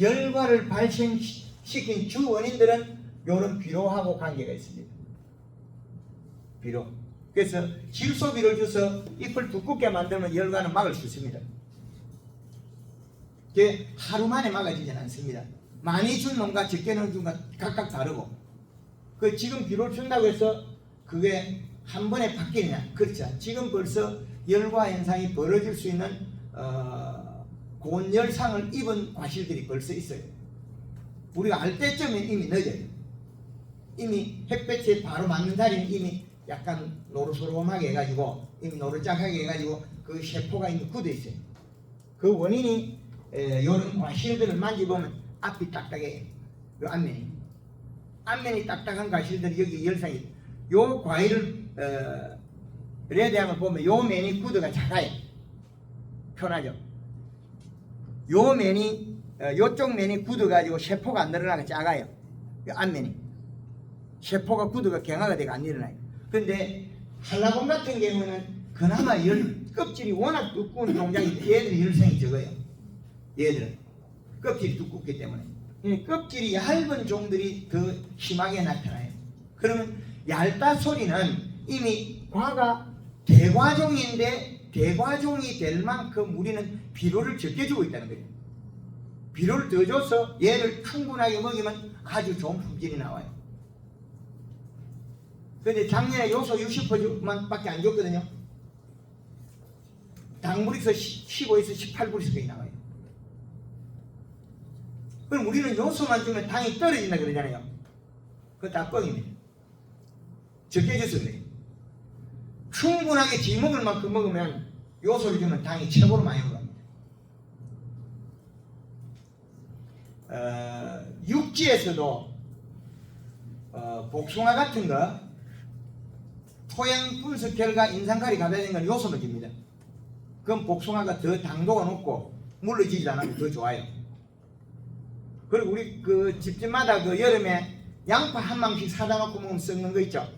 열과를 발생시킨 주 원인들은 이런 비료하고 관계가 있습니다. 비료. 그래서 질소비를 줘서 잎을 두껍게 만들면 열과는 막을 수 있습니다. 이게 하루 만에 막아지지는 않습니다. 많이 준 놈과 적게 넣은 놈과 각각 다르고, 그 지금 비료를 준다고 해서 그게 한 번에 바뀌느냐? 그렇지 않아요. 지금 벌써 열과 현상이 벌어질 수 있는 고온열상을 입은 과실들이 벌써 있어요. 우리가 알 때쯤에 이미 늦어요. 이미 햇볕에 바로 맞는 자리는 이미 약간 노릇소름하게 해가지고, 이미 노릇짝하게 해가지고 그 세포가 이미 굳어 있어요. 그 원인이 이런 과실들을 만져보면 앞이 딱딱해요. 요 앞면이 딱딱한 과실들이 여기 열상이, 요 과일을 레드향을 보면 요 면이 구도가 작아요. 편하죠. 요 면이 요쪽 면이 굳어가지고 세포가 안 늘어나가 작아요. 요 앞면이 세포가 굳어가 경화가 되고 안 일어나요. 그런데 한라봉 같은 경우는 그나마 껍질이 워낙 두꺼운 종장이 얘들이 열성이 적어요. 얘들은 껍질이 두껍기 때문에 껍질이 얇은 종들이 더 심하게 나타나요. 그러면 얇다 소리는 이미 과가 대과종인데 대과종이 될 만큼 우리는 비료를 적게 주고 있다는 거예요. 비료를 더 줘서 얘를 충분하게 먹이면 아주 좋은 품질이 나와요. 그런데 작년에 요소 60%만 밖에 안 줬거든요. 당불에서 15에서 18불에서 나와요. 그럼 우리는 요소만 주면 당이 떨어진다 그러잖아요. 그거 다 뻥입니다. 적게 줘서 그래요. 충분하게 지 먹을 만큼 먹으면 요소를 주면 당이 최고로 많이 올라갑니다. 육지에서도 복숭아 같은 거 토양 분석 결과 인산칼이 가다된 건 요소를 줍니다. 그럼 복숭아가 더 당도가 높고 물러지지 않으면 더 좋아요. 그리고 우리 그 집집마다 그 여름에 양파 한 망씩 사다 놓고 먹으면 썩는 거 있죠.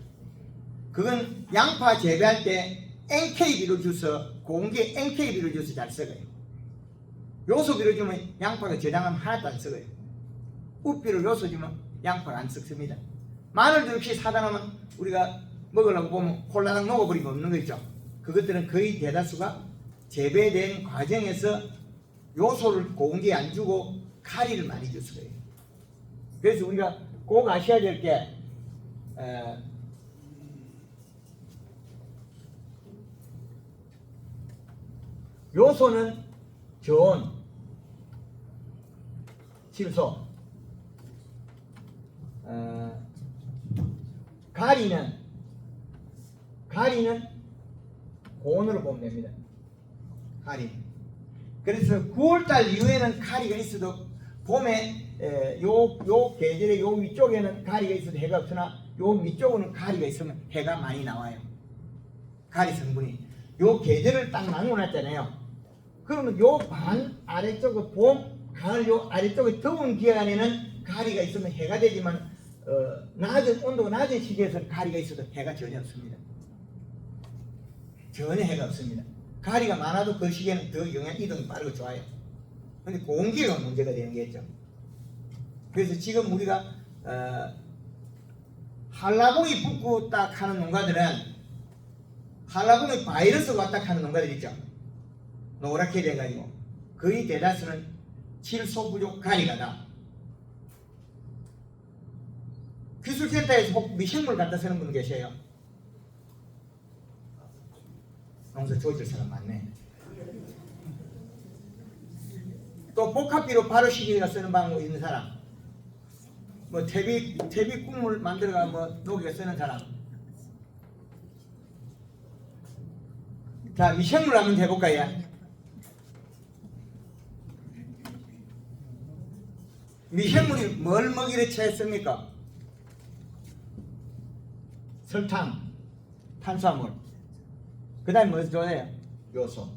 그건 양파 재배할 때 NK비료 줘서 공기에 NK비료 줘서 잘 썩어요. 요소비료 주면 양파가 저장하면 하나도 안 썩어요. 우비를 요소 주면 양파가 안 썩습니다. 마늘도 역시 사다 놓으면 우리가 먹으려고 보면 홀라당 녹아버리고 없는 거 있죠. 그것들은 거의 대다수가 재배된 과정에서 요소를 공기에 안 주고 카리를 많이 줬을 거예요. 그래서 우리가 꼭 아셔야 될 게 요소는 저온, 질소, 가리는 고온으로 보면 됩니다. 가리. 그래서 9월달 이후에는 가리가 있어도 봄에 요 계절의 요 위쪽에는 가리가 있어도 해가 없으나 요 밑쪽은 가리가 있으면 해가 많이 나와요. 가리 성분이. 요 계절을 딱 나눠놨잖아요. 그러면 요 반 아래쪽의 봄, 가을 요 아래쪽의 더운 기간에는 가리가 있으면 해가 되지만 낮은 온도가 낮은 시기에서는 가리가 있어도 해가 전혀 없습니다. 전혀 해가 없습니다. 가리가 많아도 그 시기에는 더 영양 이동이 빠르고 좋아요. 근데 공기가 문제가 되는 게죠. 그래서 지금 우리가 한라봉이 붙고 딱 하는 농가들은 한라봉이 바이러스가 왔다 하는 농가들 있죠. 노랗게 돼가지고 거의 대다수는 질소 부족 가리가다. 기술센터에서 혹 미생물 갖다 쓰는 분 계세요? 농사 조질 사람 많네. 또 복합비로 바로 시기가 쓰는 방법 있는 사람, 뭐 퇴비 국물 만들어가 뭐 녹여 쓰는 사람. 자, 미생물 한번 해볼까요? 미생물이 뭘 먹이를 채했습니까? 설탕, 탄수화물. 그 다음에 뭐 좋아해요? 요소.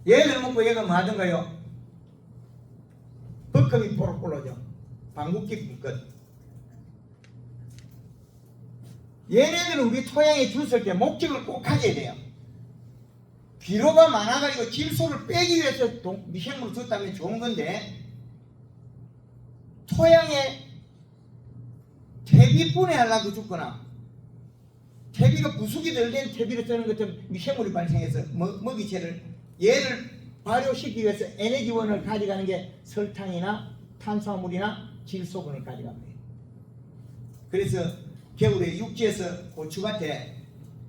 얘를 먹고 얘가 뭐 하던가요? 버금이 포록 올라오죠. 방귀끼 붓것. 얘네들은 우리 토양에 줬을 때 목적을 꼭 가져야 돼요. 비료가 많아가지고 질소를 빼기 위해서 미생물을 줬다면 좋은 건데, 토양에 퇴비 분해하려고 줬거나 퇴비가 부숙이 덜 된 퇴비를 쓰는 것처럼 미생물이 발생해서 먹이체를 얘를 발효시키기 위해서 에너지원을 가져가는 게 설탕이나 탄수화물이나 질소분을 가져갑니다. 그래서 겨울에 육지에서 고추밭에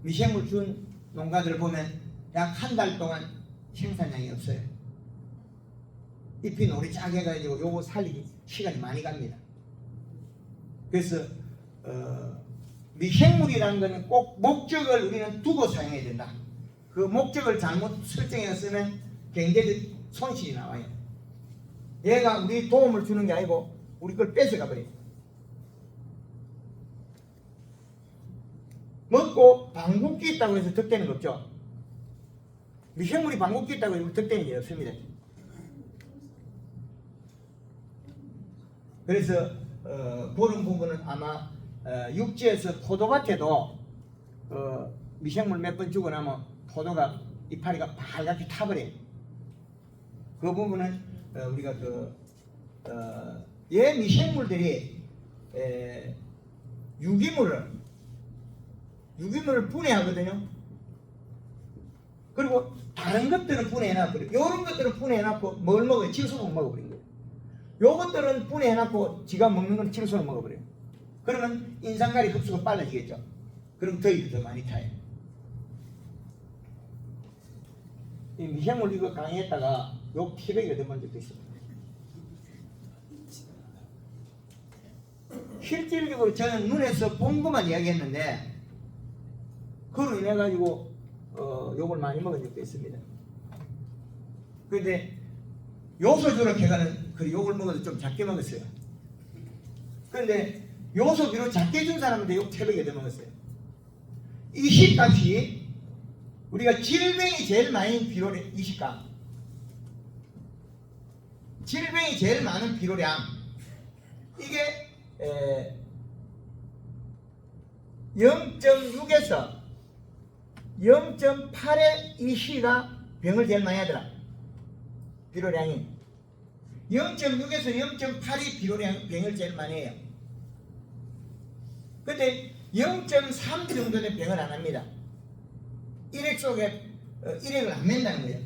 미생물 준 농가들을 보면 약 한 달 동안 생산량이 없어요. 잎이 노리 짜게 해가지고 요거 살리기 시간이 많이 갑니다. 그래서 미생물이라는 것은 꼭 목적을 우리는 두고 사용해야 된다. 그 목적을 잘못 설정해서 쓰면 경제적 손실이 나와요. 얘가 우리 도움을 주는 게 아니고 우리 걸 뺏어가 버려요. 먹고 방귀 있다고 해서 득되는 거 없죠. 미생물이 방귀 있다고 해서 득되는 게 없습니다. 그래서 그런 부분은 아마 육지에서 포도밭에도 미생물 몇 번 주고 나면 포도가 이파리가 빨갛게 타버려요. 그 부분은 우리가 얘 미생물들이 유기물을 분해하거든요. 그리고 다른 것들은 분해해놔버려요. 이런 것들은 분해해놨고 뭘 먹어요? 질소를 먹어버린 거예요. 요것들은 분해해놨고 지가 먹는 건 질소를 먹어버려요. 그러면 인산가리 흡수가 빨라지겠죠. 그럼 더위도 더 많이 타요. 이 미생물 이거 강의했다가 욕 피백이 얻어본 적도 있습니다. 실질적으로 저는 눈에서 본 것만 이야기했는데 그로 인해 가지고 욕을 많이 먹은 적도 있습니다. 그런데 요소주로 걔가는 그 욕을 먹어도 좀 작게 먹었어요. 그런데 요소 비료 작게 준 사람한테 욕 태백이 얻어먹었어요. 이 시값이 우리가 질병이 제일 많은 비료량, 이 시값 질병이 제일 많은 비료량, 이게 0.6에서 0.8의 이 시가 병을 제일 많이 하더라. 비료량이 0.6에서 0.8이 병을 제일 많이 해요. 근데 0.3 정도는 병을 안 합니다. 일액 속에 일액을 안 맨다는 거예요.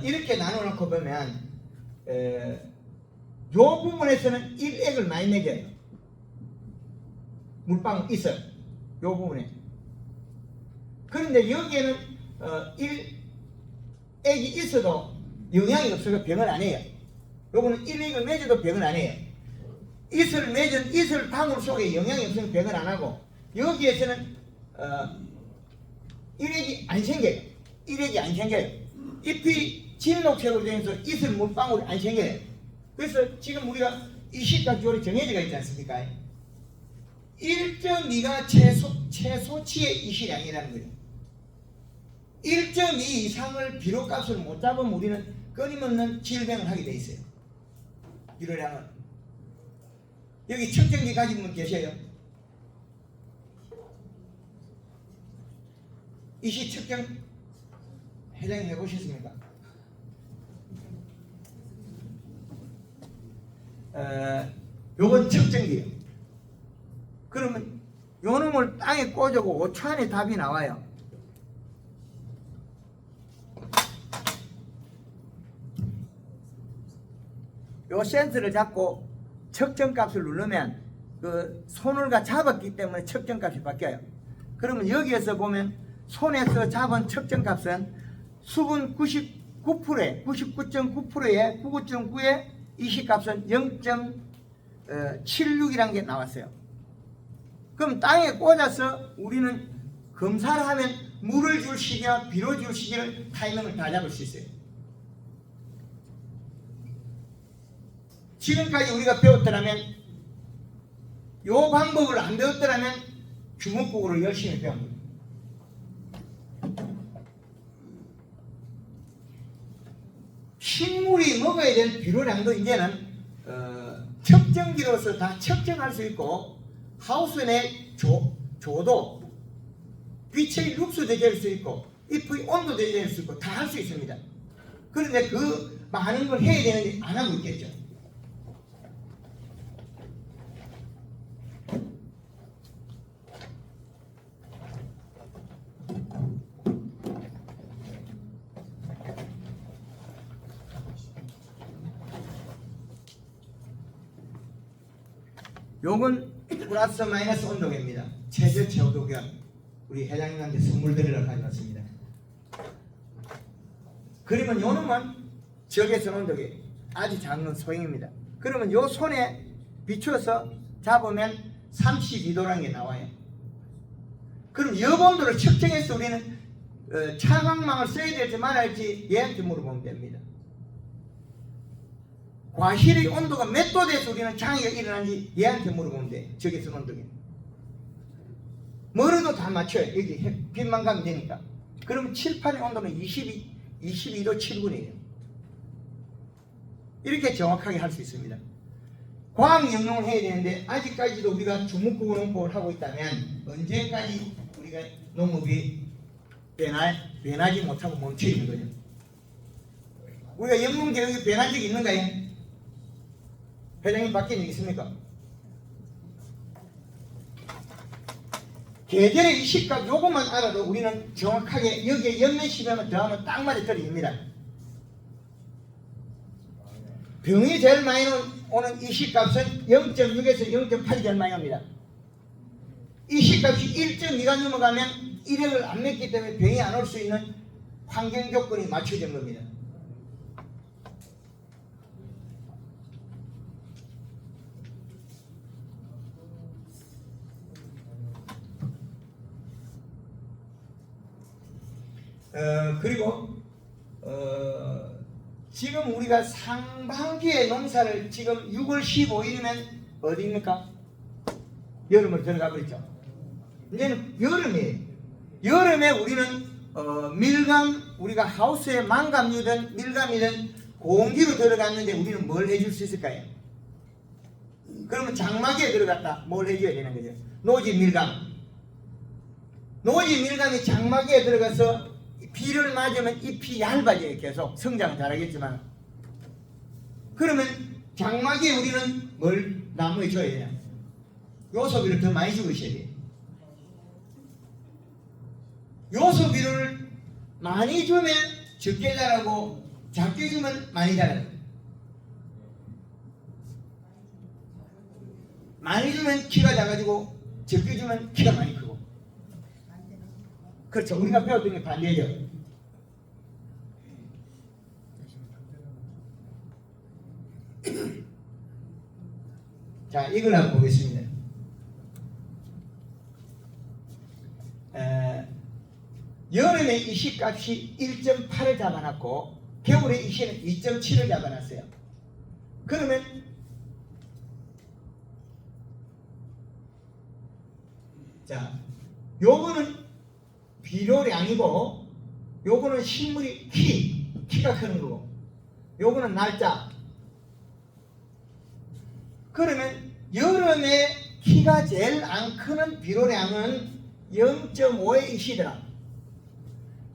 이렇게 나눠놓고 보면 요 부분에서는 일액을 많이 매겨요. 물방울 있어요. 요 부분에. 그런데 여기에는 일액이 있어도 영향이 없어서 병을 안 해요. 요거는 일액을 매줘도 병을 안 해요. 이슬을 맺은 이슬 방울 속에 영향이 없으면 병을 안 하고, 여기에서는 일액이 안 생겨요. 일액이 안 생겨요. 잎이 진녹색으로 되면서 이슬 물방울이 안 생겨요. 그래서 지금 우리가 이 시각 조리 정해져가 있지 않습니까? 1.2가 최소치의 이시량이라는 거예요. 1.2 이상을 비료값을 못 잡으면 우리는 끊임없는 질병을 하게 돼 있어요. 비료량은. 여기 측정기 가진 분 계세요? 이시 측정 회장님 해보셨습니까? 요건 측정기예요. 그러면 요 놈을 땅에 꽂고 5초 안에 답이 나와요. 요 센서를 잡고 측정값을 누르면 그 손을가 잡았기 때문에 측정값이 바뀌어요. 그러면 여기에서 보면 손에서 잡은 측정값은 수분 99%에 99.9%에 99.9에 이시값은 0.76이라는 게 나왔어요. 그럼 땅에 꽂아서 우리는 검사를 하면 물을 줄 시기와 비료 줄 시기를 타이밍을 다 잡을 수 있어요. 지금까지 우리가 배웠더라면, 요 방법을 안 배웠더라면 주먹국으로 열심히 배웁니다. 식물이 먹어야 될 비료량도 이제는 측정기로서 다 측정할 수 있고 하우스 내 조도, 빛의 룩수 조절할 수 있고 잎의 온도 조절할 수 있고 다 할 수 있습니다. 그런데 그 많은 걸 해야 되는데 안 하고 있겠죠. 요건 플러스 마이너스 온도계입니다. 최저 최고도경 우리 회장님한테 선물 드리러 가져왔습니다. 그러면 요 놈은 적외선 온도계 아주 작은 소형입니다. 그러면 요 손에 비추어서 잡으면 32도라는 게 나와요. 그럼 여본도를 측정해서 우리는 차광망을 써야 될지 말아야 할지 얘한테 물어보면 됩니다. 과실의 온도가 몇 도 돼서 우리는 장애가 일어나는지 얘한테 물어보면 돼. 적외선 온도계. 뭐라도 다 맞춰요. 여기 빛만 가면 되니까. 그럼 칠판의 온도는 22도 7분이에요. 이렇게 정확하게 할 수 있습니다. 과학 영역을 해야 되는데 아직까지도 우리가 주목구구 농법을 하고 있다면 언제까지 우리가 농업이 변하지 못하고 멈춰 있는 거죠. 우리가 영농개혁이 변한 적이 있는가요? 회장님 바뀐 적 있습니까? 계절의 이 시값 요것만 알아도 우리는 정확하게 여기에 연면 시간을 더하면 딱 맞아 떨어집니다. 병이 제일 많이 오는 이 시값은 0.6에서 0.8이 제일 많이 옵니다. 이 시값이 1.2가 넘어가면 1을 안 맺기 때문에 병이 안 올 수 있는 환경 조건이 맞춰진 겁니다. 그리고 지금 우리가 상반기에 농사를 지금 6월 15일이면 어디입니까? 여름을 들어가 버렸죠. 이제는 여름이에요. 여름에 우리는 밀감, 우리가 하우스에 망감이든 밀감이든 공기로 들어갔는데 우리는 뭘 해줄 수 있을까요? 그러면 장마기에 들어갔다 뭘 해줘야 되는 거죠? 노지 밀감. 노지 밀감이 장마기에 들어가서 비를 맞으면 잎이 얇아져요. 계속 성장 잘하겠지만 그러면 장마기에 우리는 뭘 나무에 줘야 되냐? 요소비를 더 많이 주고 있어야 돼요. 요소비를 많이 주면 적게 자라고 작게 주면 많이 자라요. 많이 주면 키가 작아지고 적게 주면 키가 많이 크고. 그렇죠. 우리가 배웠던 게 반대죠. 자, 이걸 한번 보겠습니다. 여름에 이 시값이 1.8을 잡아놨고 겨울에 이 시는 2.7을 잡아놨어요. 그러면 자, 요거는 비료량이고 요거는 식물이 키가 크는 거고 요거는 날짜. 그러면 여름에 키가 제일 안 크는 비료량은 0.5의 이시더라.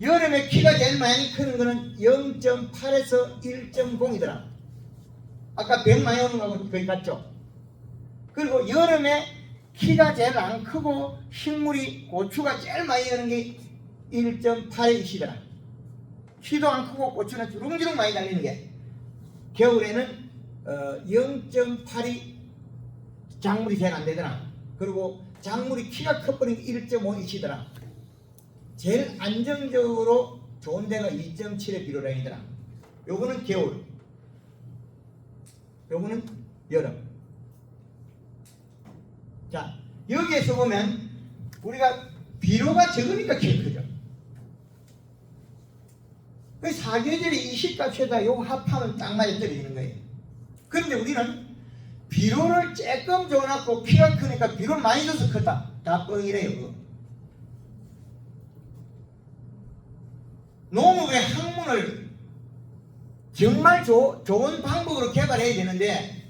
여름에 키가 제일 많이 크는 거는 0.8에서 1.0이더라. 아까 병 많이 오는 거하고 거의 같죠? 그리고 여름에 키가 제일 안 크고 식물이 고추가 제일 많이 오는 게 1.8의 이시더라. 키도 안 크고 고추는 주렁주렁 많이 달리는 게 겨울에는 0.8이 작물이 제일 안 되더라. 그리고 작물이 키가 커버린 게 1.5이시더라. 제일 안정적으로 좋은 데가 2.7의 비료량이더라. 요거는 겨울, 요거는 여름. 자, 여기에서 보면 우리가 비료가 적으니까 키가 크죠. 그 사계절의 이 시값에다 요거 합하면 딱 맞아 떨어지는 거예요. 그런데 우리는 비료를 조금 줘놨고 키가 크니까 비료를 많이 줘서 컸다. 다 뻥이래요. 농업의 학문을 정말 좋은 방법으로 개발해야 되는데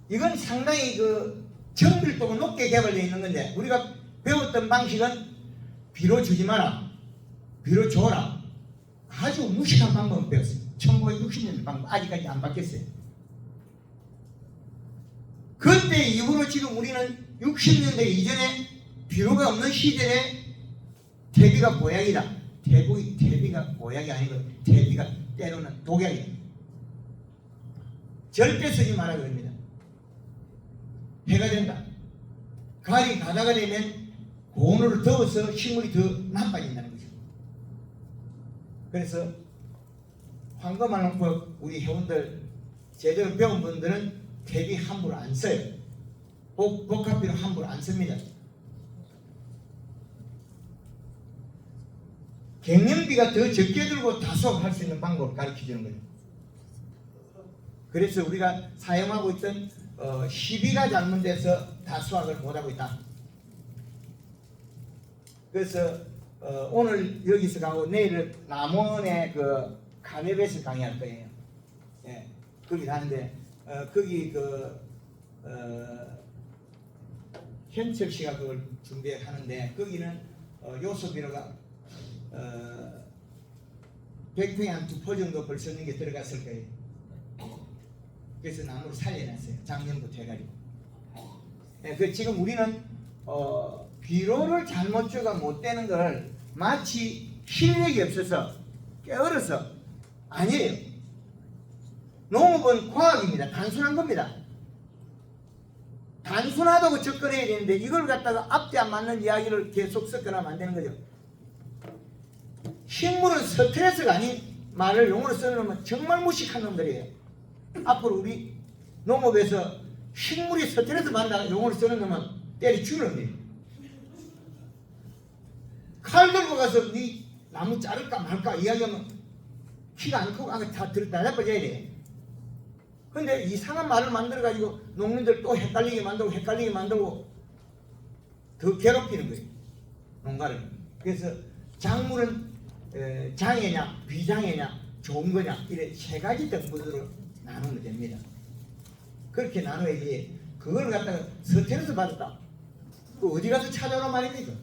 이건 상당히 그 정밀도가 높게 개발되어 있는 건데 우리가 배웠던 방식은 비료 주지 마라, 비료 줘라. 아주 무식한 방법을 배웠어요. 1960년대 방법 아직까지 안 바뀌었어요. 그때 이후로 지금 우리는 60년대 이전에 비료가 없는 시절에 퇴비가 보약이다. 퇴비가 보약이 아니고 퇴비가 때로는 독약이다. 절대 쓰지 마라 그럽니다. 해가 된다. 가을이 가다가 되면 고온으로 더워서 식물이 더 나빠진다는 거죠. 그래서 황금한농법 우리 회원들 제대로 배운 분들은 퇴비 함부로 안 써요. 복합비료 함부로 안 씁니다. 갱년비가 더 적게 들고 다수할 수 있는 방법을 가르쳐 주는 거예요. 그래서 우리가 사용하고 있던 시비가 잘못돼서 다수학을 못하고 있다. 그래서 오늘 여기서 가고 내일은 남원의 그 카네베스 강의할 거예요. 예, 거기 가는데 거기 현철 씨가 그걸 준비하는데 거기는 요소비료가 100평에 한 2포 정도 벌써 있는 게 들어갔을 거예요. 그래서 나무를 살려놨어요. 작년부터 해가지고. 예, 그 지금 우리는 비료를 잘못 줘가 못 되는 걸 마치 실력이 없어서 게을러서 아니에요. 농업은 과학입니다. 단순한 겁니다. 단순하다고 접근해야 되는데 이걸 갖다가 앞뒤 안 맞는 이야기를 계속 섞어나면 안 되는 거죠. 식물은 스트레스가 아닌 말을 용어로 쓰는 놈은 정말 무식한 놈들이에요. 앞으로 우리 농업에서 식물이 스트레스 받는다 용어를 쓰는 놈은 때려 죽이는 거예요. 칼 들고 가서 네 나무 자를까 말까 이야기하면 키가 안 크고 다 나빠져야 돼. 근데 이상한 말을 만들어가지고 농민들 또 헷갈리게 만들고 더 괴롭히는 거예요. 농가를. 그래서 작물은 장애냐 비장애냐 좋은 거냐 이래 세 가지 등분으로 나누면 됩니다. 그렇게 나눠야지 그걸 갖다가 스트레스 받았다. 그 어디 가서 찾아오란 말입니까?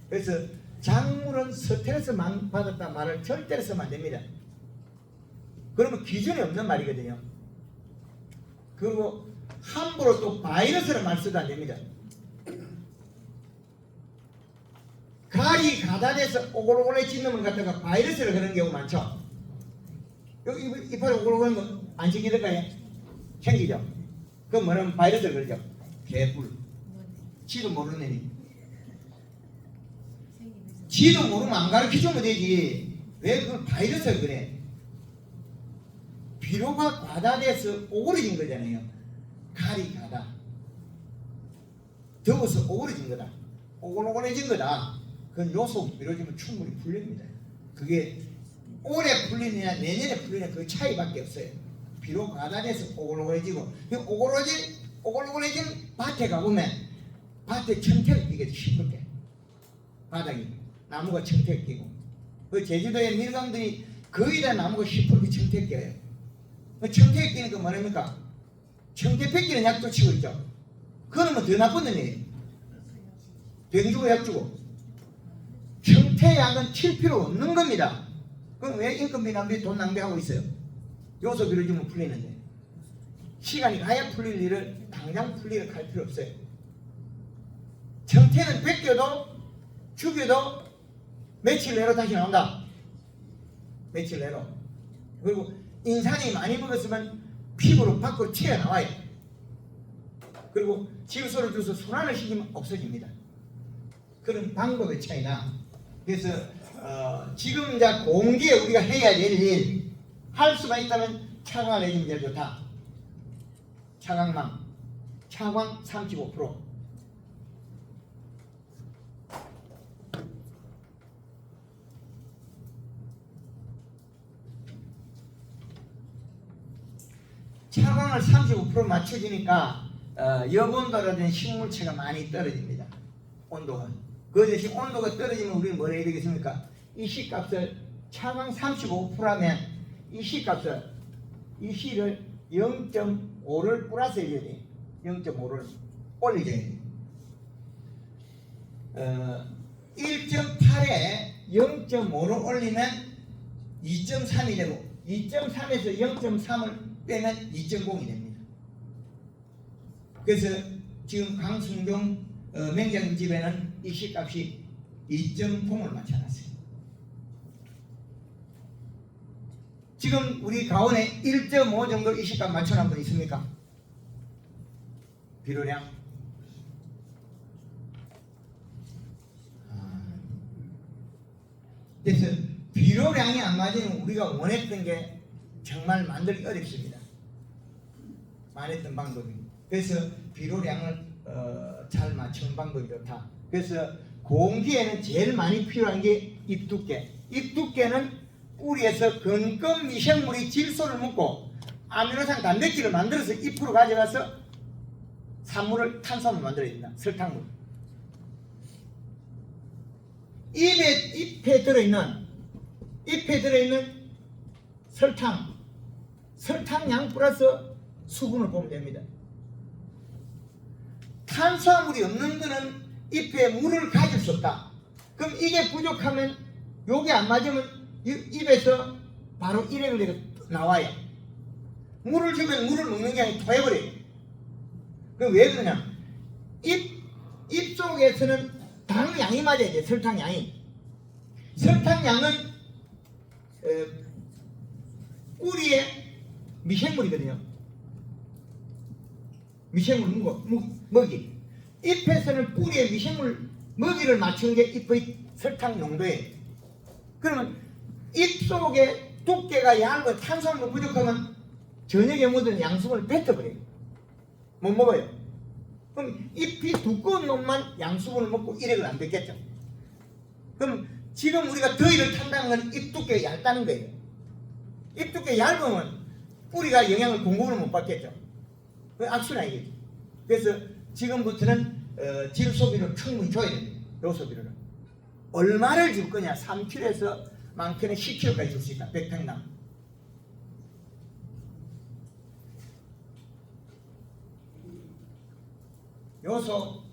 그래서 작물은 스트레스만 받았다 말을 절대로 쓰면 안 됩니다. 그러면 기준이 없는 말이거든요. 그리고 함부로 또 바이러스를 말 써도 안 됩니다. 가리 가다돼서 오글오글해진 놈을 갖다가 바이러스를 그런 경우 많죠. 여기 이빨이 오글오글한 거 안 생기던가요? 생기죠. 그럼 뭐냐면 바이러스를 그러죠. 개뿔. 지도 모르는 애니. 지도 모르면 안 가르쳐주면 되지. 왜 그걸 바이러스를 그래? 비료가 과다돼서 오그러진 거잖아요. 가리 가다. 더워서 오그러진 거다. 오글오글해진 거다. 그건 요소 비료 주면 충분히 풀립니다. 그게 올해 풀리느냐 내년에 풀리느냐 그 차이밖에 없어요. 비료 과다돼서 오글오글해지고 오글오글해진 밭에 가보면 밭에 청태를 끼게 시끄럽게 바닥이 나무가 청태를 끼고 그 제주도의 밀강들이 거의 다 나무가 시끄럽게 청태를 끼어요. 그 청태를 끼는 건 뭐랍니까? 청태 뺏기는 약도 치고 있죠. 그러면 더 나쁜 놈이에요. 병 주고 약 주고 청태약은 칠 필요 없는 겁니다. 그럼 왜 인건비 낭비 돈 낭비하고 있어요? 요소 비료 주면 풀리는데 시간이 가야 풀릴 일을 당장 풀리를 할 필요 없어요. 청태는 뺏겨도 죽여도 며칠 내로 다시 나온다. 며칠 내로. 그리고 인산이 많이 먹었으면 피부로 밖으로 튀어나와요. 그리고 질소를 줘서 순환을 시키면 없어집니다. 그런 방법의 차이나. 그래서 지금 이제 공기에 우리가 해야 될 일 할 수가 있다면 차광을 해주면 제일 좋다. 차광망 차광 35%. 차광을 35% 맞춰주니까 여본도라든지 식물체가 많이 떨어집니다. 온도가. 그 대신 온도가 떨어지면 우리는 뭘 해야 되겠습니까? 이 씨값을 차광 35%라면 이 시값을 이 시를 0.5를 플러스 해줘야 돼. 0.5를 올려줘야 돼. 1.8에 0.5를 올리면 2.3이 되고 2.3에서 0.3을 빼면 2.0이 됩니다. 그래서 지금 강순경 맹장집에는 이 시값이 2.0을 맞춰놨어요. 지금 우리 가온에 1.5 정도 이 시값 맞춰놓은 분 있습니까? 비료량? 그래서 비료량이 안 맞으면 우리가 원했던 게 정말 만들기 어렵습니다. 말했던 방법이. 그래서 비료량을 잘 맞추는 방법이 좋다. 그래서 공기에는 제일 많이 필요한 게 잎두께. 잎두께는 뿌리에서 근검 미생물이 질소를 먹고 아미노산 단백질을 만들어서 잎으로 가져가서 산물을 탄수화물 만들어야 된다. 설탕물. 잎에 들어있는 설탕양 플러스 수분을 보면 됩니다. 탄수화물이 없는 거는 잎에 물을 가질 수 없다. 그럼 이게 부족하면 요게 안 맞으면 잎에서 바로 일액을 나와요. 물을 주면 물을 먹는 게 아니라 토해버려요. 그럼 왜 그러냐? 잎 속에서는 당량이 맞아야 돼. 설탕양이. 설탕양은 뿌리의 미생물이거든요. 미생물 먹이. 잎에서는 뿌리의 미생물 먹이를 맞추는 게 잎의 설탕 농도예요. 그러면 잎 속에 두께가 얇은 탄수화물 부족하면 저녁에 묻은 양수분을 뱉어버려요. 못 먹어요. 그럼 잎이 두꺼운 놈만 양수분을 먹고 일액을 안 뱉겠죠. 그럼 지금 우리가 더위를 탄다는 건 잎 두께가 얇다는 거예요. 잎 두께 얇으면 뿌리가 영양을 공급을 못 받겠죠. 그 악순환 이겠죠. 그래서 지금부터는 질소비를 충분히 줘야 됩니다. 요소비를. 얼마를 줄 거냐? 3kg에서 많게는 10kg까지 줄 수 있다. 100평당. 요소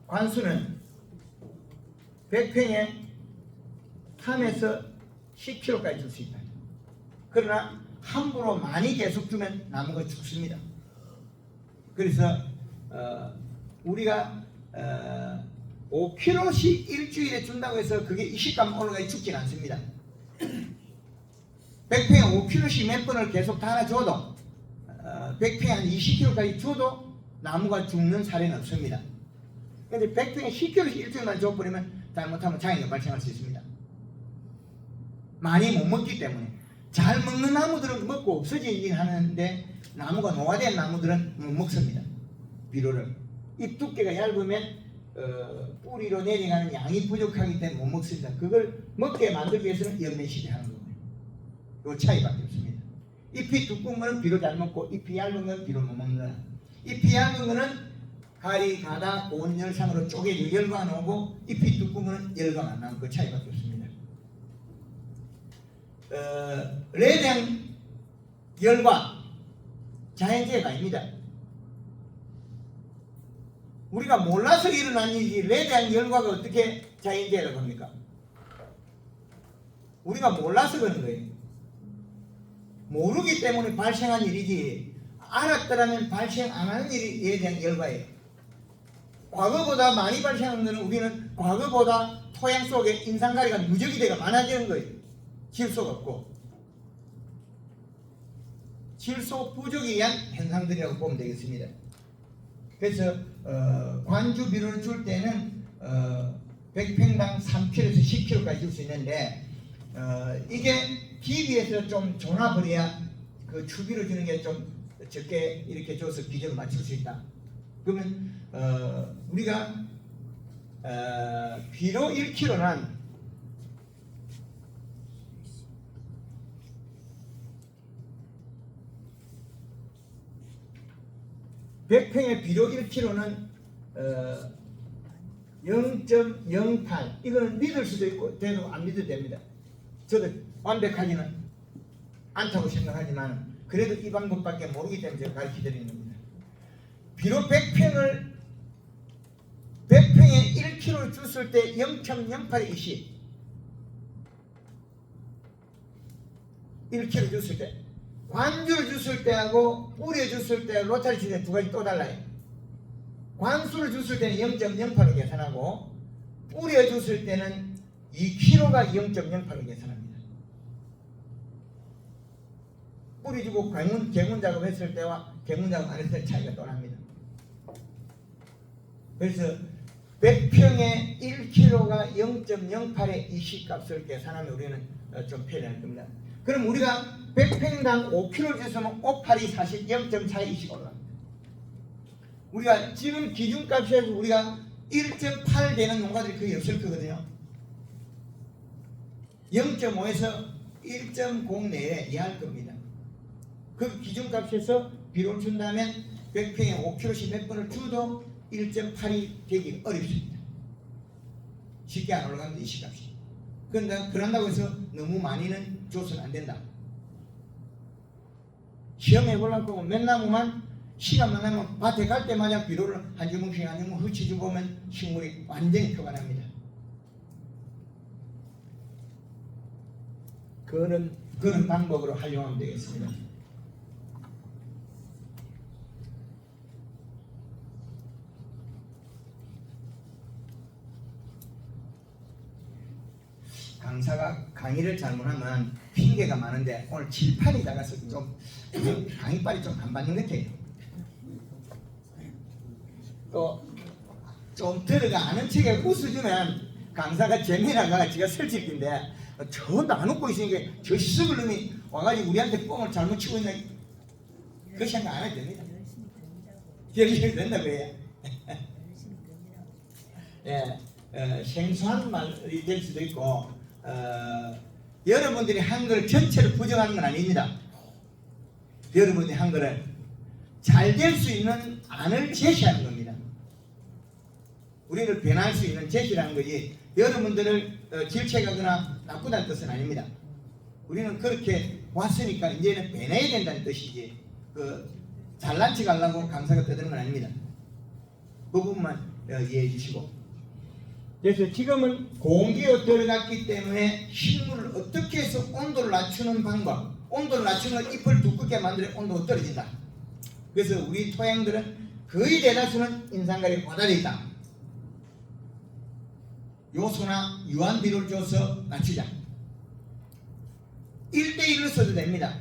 관수는 100평에 3에서 10kg까지 줄 수 있다. 그러나 함부로 많이 계속 주면 나무가 죽습니다. 그래서 우리가 5kg씩 일주일에 준다고 해서 그게 이식감 올라가 죽진 않습니다. 100평에 5kg씩 몇 번을 계속 달아줘도 100평에 한 20kg까지 줘도 나무가 죽는 사례는 없습니다. 그런데 100평에 10kg씩 일주일만 줘버리면 잘못하면 장애가 발생할 수 있습니다. 많이 못 먹기 때문에. 잘 먹는 나무들은 먹고 없어지긴 하는데 나무가 노화된 나무들은 못 먹습니다. 비료를. 잎 두께가 얇으면 뿌리로 내려가는 양이 부족하기 때문에 못 먹습니다. 그걸 먹게 만들기 위해서는 연면시대하는 거예요. 이 차이밖에 없습니다. 잎이 두꺼운 거는 비료 잘 먹고 잎이 얇은 건 비료 못 먹는 거야. 잎이 얇은 거는 가리, 가다, 온열상으로 쪼개지고 열광 안 오고 잎이 두꺼운 거는 열광 안 나는 그 차이밖에 없습니다. 레덴 열과 자연재해가 아닙니다. 우리가 몰라서 일어난 일이 레덴 열과가 어떻게 자연재해라고 합니까? 우리가 몰라서 그런 거예요. 모르기 때문에 발생한 일이지 알았더라면 발생 안 하는 일이 레덴 열과예요. 과거보다 많이 발생하는 것은 우리는 과거보다 토양 속에 인산가리가 무적이대가 많아지는 거예요. 질소가 없고 질소 부족에 의한 현상들이라고 보면 되겠습니다. 그래서 관주 비료를 줄 때는 100평당 3kg에서 10kg까지 줄 수 있는데 이게 기비에서 좀 줘놔버려야 그 추비로 주는 게 좀 적게 이렇게 줘서 비중을 맞출 수 있다. 그러면 우리가 비료 1kg는 100평의 비료 1kg는 0.08 이거는 믿을 수도 있고 돼도 안 믿어도 됩니다. 저도 완벽하지는 않다고 생각하지만 그래도 이 방법밖에 모르기 때문에 제가 가르쳐드리는 겁니다. 비록 100평에 1kg를 줬을 때 0.08의 이시 1kg 줬을 때 관주를 줬을 때하고 뿌려 줬을 때 로타리 칠 때 두 가지 또 달라요. 관수를 줬을 때는 0.08을 계산하고 뿌려 줬을 때는 2kg가 0.08을 계산합니다. 뿌리 주고 개문 작업했을 때와 개문 작업 안 했을 때 차이가 또 납니다. 그래서 100평에 1kg가 0.08의 이시값을 계산하면 우리는 좀 편리할 겁니다. 그럼 우리가 100평당 5kg 줬으면 5,8이 사실 0.4의 이시가 올라갑니다. 우리가 지금 기준값에서 우리가 1.8 되는 농가들이 거의 없을 거거든요. 0.5에서 1.0 내에 이해할 겁니다. 그 기준값에서 비료를 준다면 100평에 5kg씩 몇 번을 줘도 1.8이 되기 어렵습니다. 쉽게 안 올라가는데 이 시값이. 그런데 그런다고 해서 너무 많이는 줘서는 안 된다. 시험해 보려고 몇 나무만 시간만 나면 밭에 갈 때마다 비료를 한 주먹씩 한 주먹 흩어져 보면 식물이 완전히 표가 납니다. 그런 방법으로 활용하면 되겠습니다. 강사가 강의를 잘못하면 핑계가 많은데 오늘 칠판이 작아서 좀 강의빨이 좀 안 받는 것 같아요. 또 좀 들어가 아는 척에 웃어주면 강사가 재미나가 제가 설치인데 전도 안 웃고 있으니까 저 썩을 놈이 와가지고 우리한테 뻥을 잘못 치고 있나 그 생각 안 해도 됩니다. 열심히 된다고요. 예, 생소한 말이 될 수도 있고 여러분들이 한글 전체를 부정하는 건 아닙니다. 여러분들이 한글을 잘 될 수 있는 안을 제시하는 겁니다. 우리를 변할 수 있는 제시라는 거지 여러분들을 질책하거나 나쁘다는 뜻은 아닙니다. 우리는 그렇게 왔으니까 이제는 변해야 된다는 뜻이지 잘난 척 하려고 강사가 떠드는 건 아닙니다. 그 부분만 이해해 주시고, 그래서 지금은 공기가 들어갔기 때문에 식물을 어떻게 해서 온도를 낮추는 방법, 온도를 낮추면 잎을 두껍게 만들어 온도가 떨어진다. 그래서 우리 토양들은 거의 대다수는 인산가리 고달려 있다. 요소나 유한비료를 줘서 낮추자. 1대1로 써도 됩니다.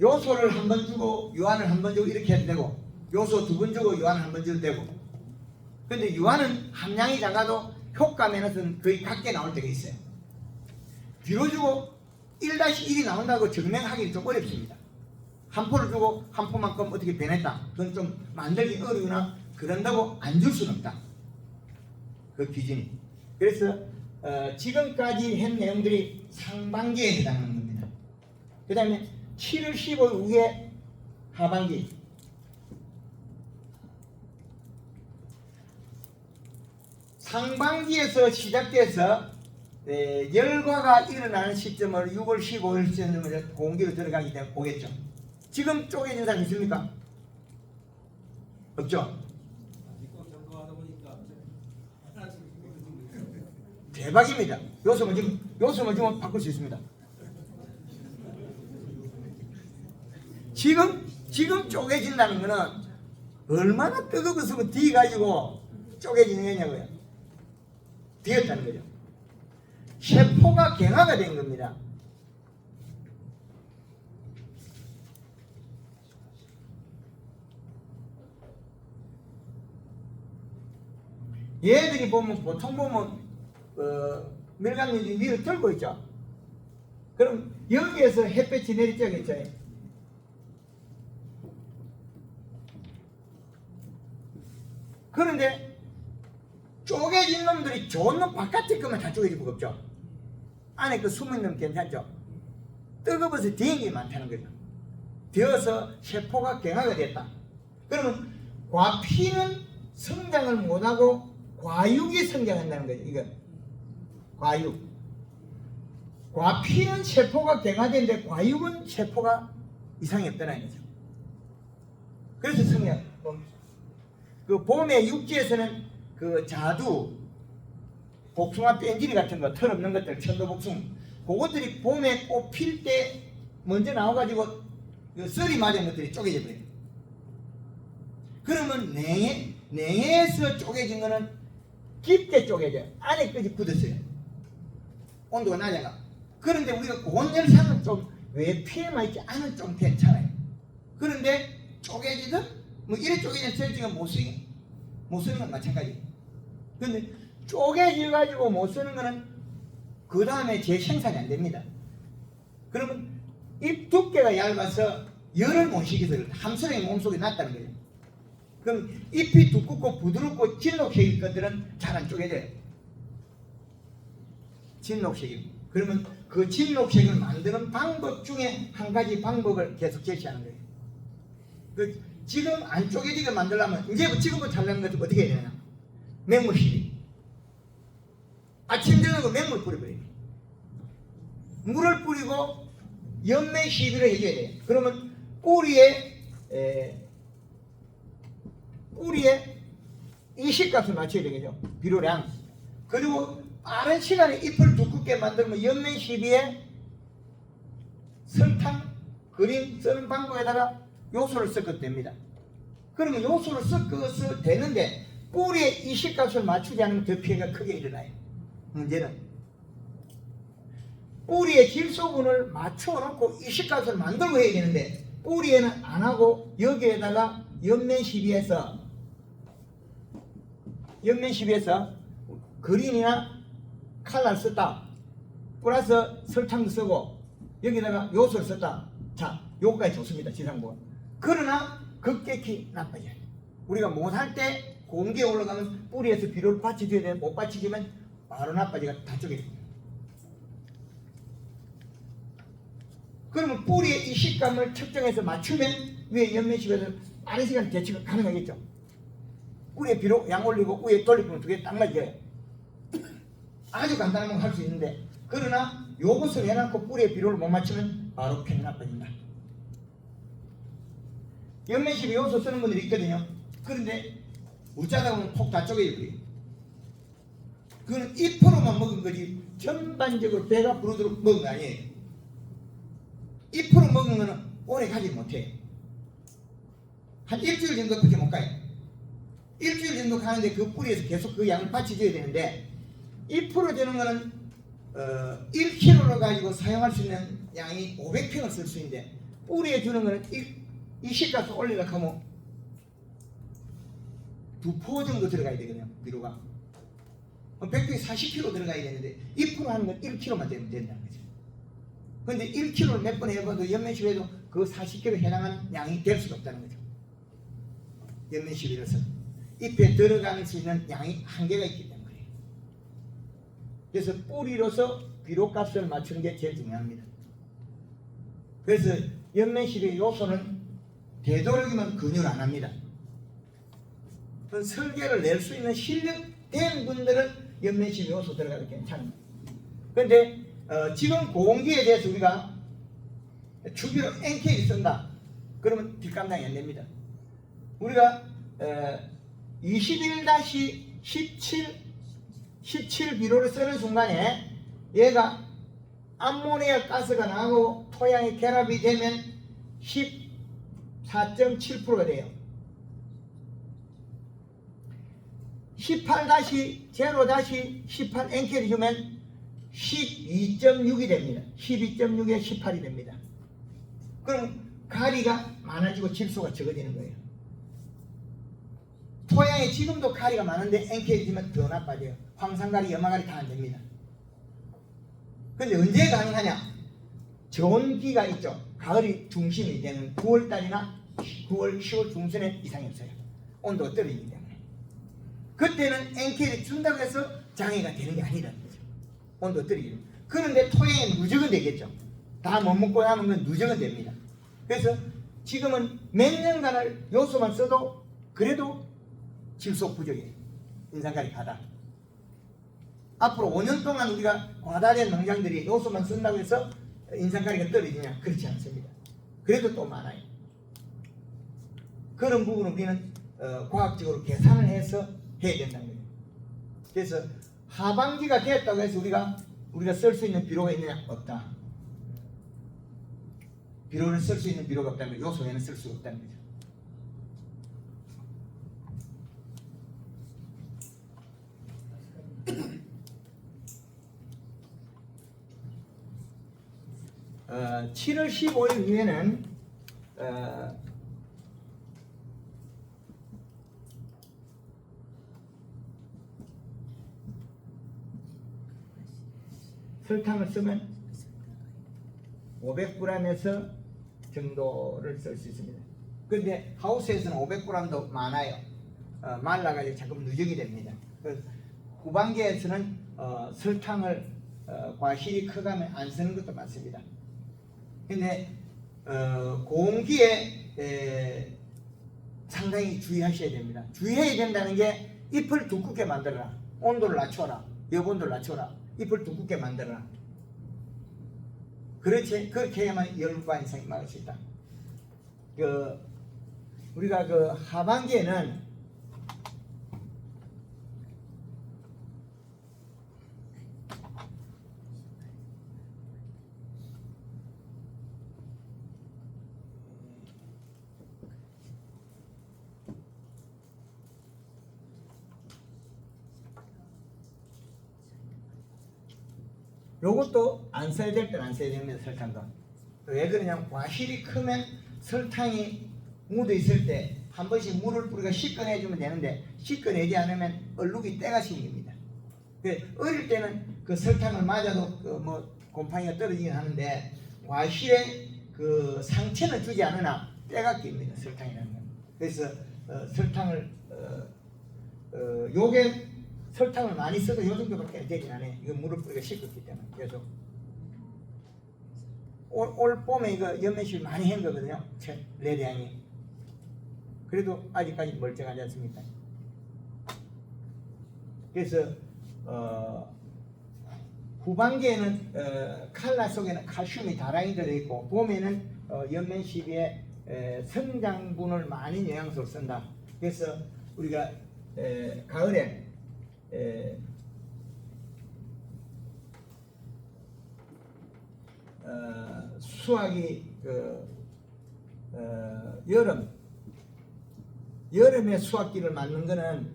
요소를 한 번 주고 유한을 한 번 주고 이렇게 해도 되고, 요소 두 번 주고 유한을 한 번 줘도 되고. 근데 유한은 함량이 작아도 효과 면에서는 거의 같게 나올 때가 있어요. 비료 주고 1-1이 나온다고 증명하기는 좀 어렵습니다. 한 포를 주고 한 포만큼 어떻게 변했다, 그건 좀 만들기 어려우나 그런다고 안 줄 수는 없다. 그 기준이. 그래서 지금까지 한 내용들이 상반기에 해당하는 겁니다. 그 다음에 7월 15일 후에 하반기. 상반기에서 시작돼서 열과가 일어나는 시점을 6월 15일 시점으로 공기로 들어가기 때문에 오겠죠. 지금 쪼개진 사람 있습니까? 없죠? 대박입니다. 요소만 지금 바꿀 수 있습니다. 지금 쪼개진다는 거는 얼마나 뜨거워서 뒤 가지고 쪼개지는 거냐고요. 되었다는 거죠. 세포가 경화가 된 겁니다. 얘들이 보면 보통 보면 밀강유지 위를 들고 있죠. 그럼 여기에서 햇볕이 내리쬐겠죠. 그런데 쪼개진 놈들이 좋은 놈 바깥에 거만 다 쪼개질 수가 없죠. 안에 그 숨은 놈 괜찮죠. 뜨거워서 데인 게 많다는 거죠. 되어서 세포가 경화가 됐다. 그러면 과피는 성장을 못하고 과육이 성장한다는 거죠. 이거 과육. 과피는 세포가 개가되는데 과육은 세포가 이상이 없다는 거죠. 그래서 성장. 그 봄에 육지에서는 그 자두, 복숭아 뺀질이 같은 거, 털 없는 것들, 천도복숭, 그것들이 봄에 꽃 필 때 먼저 나와가지고 그 썰이 맞은 것들이 쪼개져 버려요. 그러면 냉해에서 쪼개진 거는 깊게 쪼개져요. 안에까지 굳었어요. 온도가 낮아가. 그런데 우리가 고온열상은 좀 외피에만 있지 않은 좀 괜찮아요. 그런데 쪼개지든 뭐 이래 쪼개진 셀지가 못 쓰는 건 마찬가지. 근데 쪼개져 가지고 못 쓰는 거는 그 다음에 재생산이 안 됩니다. 그러면 잎 두께가 얇아서 열을 못 식혀서 함선의 몸속에 났다는 거예요. 그럼 잎이 두껍고 부드럽고 진녹색일 것들은 잘 안 쪼개져요. 진녹색이. 그러면 그 진녹색을 만드는 방법 중에 한 가지 방법을 계속 제시하는 거예요. 지금 안 쪼개지게 만들려면 이제 지금부터 하려는 것은 어떻게 해야 되나? 맹물 시비. 아침 저녁은 맹물 뿌려버려요. 물을 뿌리고 연매 시비를 해줘야 돼요. 그러면 뿌리에 이식값을 맞춰야 되겠죠. 비료량. 그리고 빠른 시간에 잎을 두껍게 만들면 연매 시비에 설탕, 그린 쓰는 방법에다가 요소를 섞어도 됩니다. 그러면 요소를 섞어서 되는데 뿌리에 이식값을 맞추지 않으면 더 피해가 크게 일어나요. 문제는 뿌리의 질소분을 맞춰놓고 이식값을 만들고 해야 되는데 뿌리에는 안 하고 여기에다가 연면시비에서 그린이나 칼날 썼다. 플러스 설탕도 쓰고 여기다가 요소를 썼다. 자, 요거까지 좋습니다. 지상부가. 그러나 급격히 나빠져요. 우리가 못할 때 공기에 올라가면 뿌리에서 비료를 받쳐줘야 되는데 못 받쳐주면 바로 나빠지가 다 쪼개져요. 그러면 뿌리의 이 식감을 측정해서 맞추면 위에 연면식에서 빠른 시간 대치가 가능하겠죠. 뿌리에 비료 양 올리고 위에 돌리면 두 개 딱 맞아요. 아주 간단한 건 할 수 있는데 그러나 요것을 해놓고 뿌리에 비료를 못 맞추면 바로 편이 나빠진다. 연면식에 요소 쓰는 분들이 있거든요. 그런데 우짜다 보면 폭 다 쪼개져 버려요. 그건 2%만 먹은 거지 전반적으로 배가 부르도록 먹은 거 아니에요. 2% 먹은 거는 오래 가지 못해. 한 일주일 정도밖에 못 가요. 일주일 정도 가는데 그 뿌리에서 계속 그 양을 받쳐줘야 되는데 2% 되는 거는 1kg로 가지고 사용할 수 있는 양이 500평을 쓸 수 있는데 뿌리에 주는 거는 이식값을 올리려고 하면 2포 정도 들어가야 되거든요. 비료가 100평에 40kg 들어가야 되는데 2% 하는 건 1kg만 되면 된다는 거죠. 근데 1kg를 몇 번 해봐도 연면시비에도 그 40kg 해당하는 양이 될 수가 없다는 거죠. 연면시비로서 잎에 들어갈 수 있는 양이 한계가 있기 때문에 그래요. 그래서 뿌리로서 비료값을 맞추는 게 제일 중요합니다. 그래서 연면시비 요소는 되도록이면 권유를 안 합니다. 설계를 낼 수 있는 실력된 분들은 연면시비 요소 들어가도 괜찮습니다. 그런데 지금 고온기에 대해서 우리가 주기로 NK를 쓴다. 그러면 뒷감당이 안 됩니다. 우리가 21-17 비료를 쓰는 순간에 얘가 암모니아 가스가 나고 토양이 결합이 되면 14.7%가 돼요. 18-0-18 NK를 주면 12.6이 됩니다. 12.6에 18이 됩니다. 그럼 가리가 많아지고 질소가 적어지는 거예요. 토양에 지금도 가리가 많은데 NK를 주면 더 나빠져요. 황산가리, 염화가리 다 안 됩니다. 근데 언제 가능하냐? 저온기가 있죠. 가을이 중심이 되는 9월달이나 9월, 10월 중순에 이상이 없어요. 온도가 떨어지기 때문에. 그때는 NK를 준다고 해서 장애가 되는 게 아니라는 거죠. 온도 떨어지고. 그런데 토양에 누적은 되겠죠. 다 못 먹고 남은 건 누적은 됩니다. 그래서 지금은 몇 년간을 요소만 써도 그래도 질소 부족이에요. 인산가리 과다. 앞으로 5년 동안 우리가 과다된 농장들이 요소만 쓴다고 해서 인산가리가 떨어지냐? 그렇지 않습니다. 그래도 또 많아요. 그런 부분은 우리는 과학적으로 계산을 해서 해야 된다는 거예요. 그래서 하반기가 됐다고 해서 우리가 쓸 수 있는 비료가 있느냐? 없다. 비료를 쓸 수 있는 비료가 없다는 거죠. 요소에는 쓸 수가 없다는 거죠. 어, 7월 15일 위에는 설탕을 쓰면 500g에서 정도를 쓸 수 있습니다. 그런데 하우스에서는 500g도 많아요. 말라가지고 자꾸 누적이 됩니다. 그래서 후반기에서는 설탕을 과실이 커가면 안 쓰는 것도 많습니다. 근데 공기에 상당히 주의하셔야 됩니다. 주의해야 된다는 게 잎을 두껍게 만들어라. 온도를 낮춰라. 여분도를 낮춰라. 잎을 두껍게 만들어라. 그렇지, 그렇게 해야만 열과 현상이 막을 수 있다. 우리가 하반기에는 요것도 안 써야 될 때는 안 써야 됩니다. 설탕도. 왜 그러냐면 과실이 크면 설탕이 묻어 있을 때 한 번씩 물을 뿌리가 씻어내주면 되는데 씻어내지 않으면 얼룩이 때가 생깁니다. 어릴 때는 그 설탕을 맞아도 곰팡이가 떨어지긴 하는데 과실에 그 상처는 주지 않으나 때가 낍니다. 설탕이라는 건. 그래서 설탕을 요게 설탕을 많이 써도 요 정도밖에 되진 않아요. 이거 물을 뿌리가 씻었기 때문에 계속. 올 봄에 이거 연면실 많이 한 거거든요. 레드향이. 그래도 아직까지 멀쩡하지 않습니까? 그래서 후반기에는 칼라 속에는 칼슘이 다량이 들어있고 봄에는 연면시비에 성장분을 많이 영양소를 쓴다. 그래서 우리가 가을에 수확이 여름에 수확기를 맞는 거는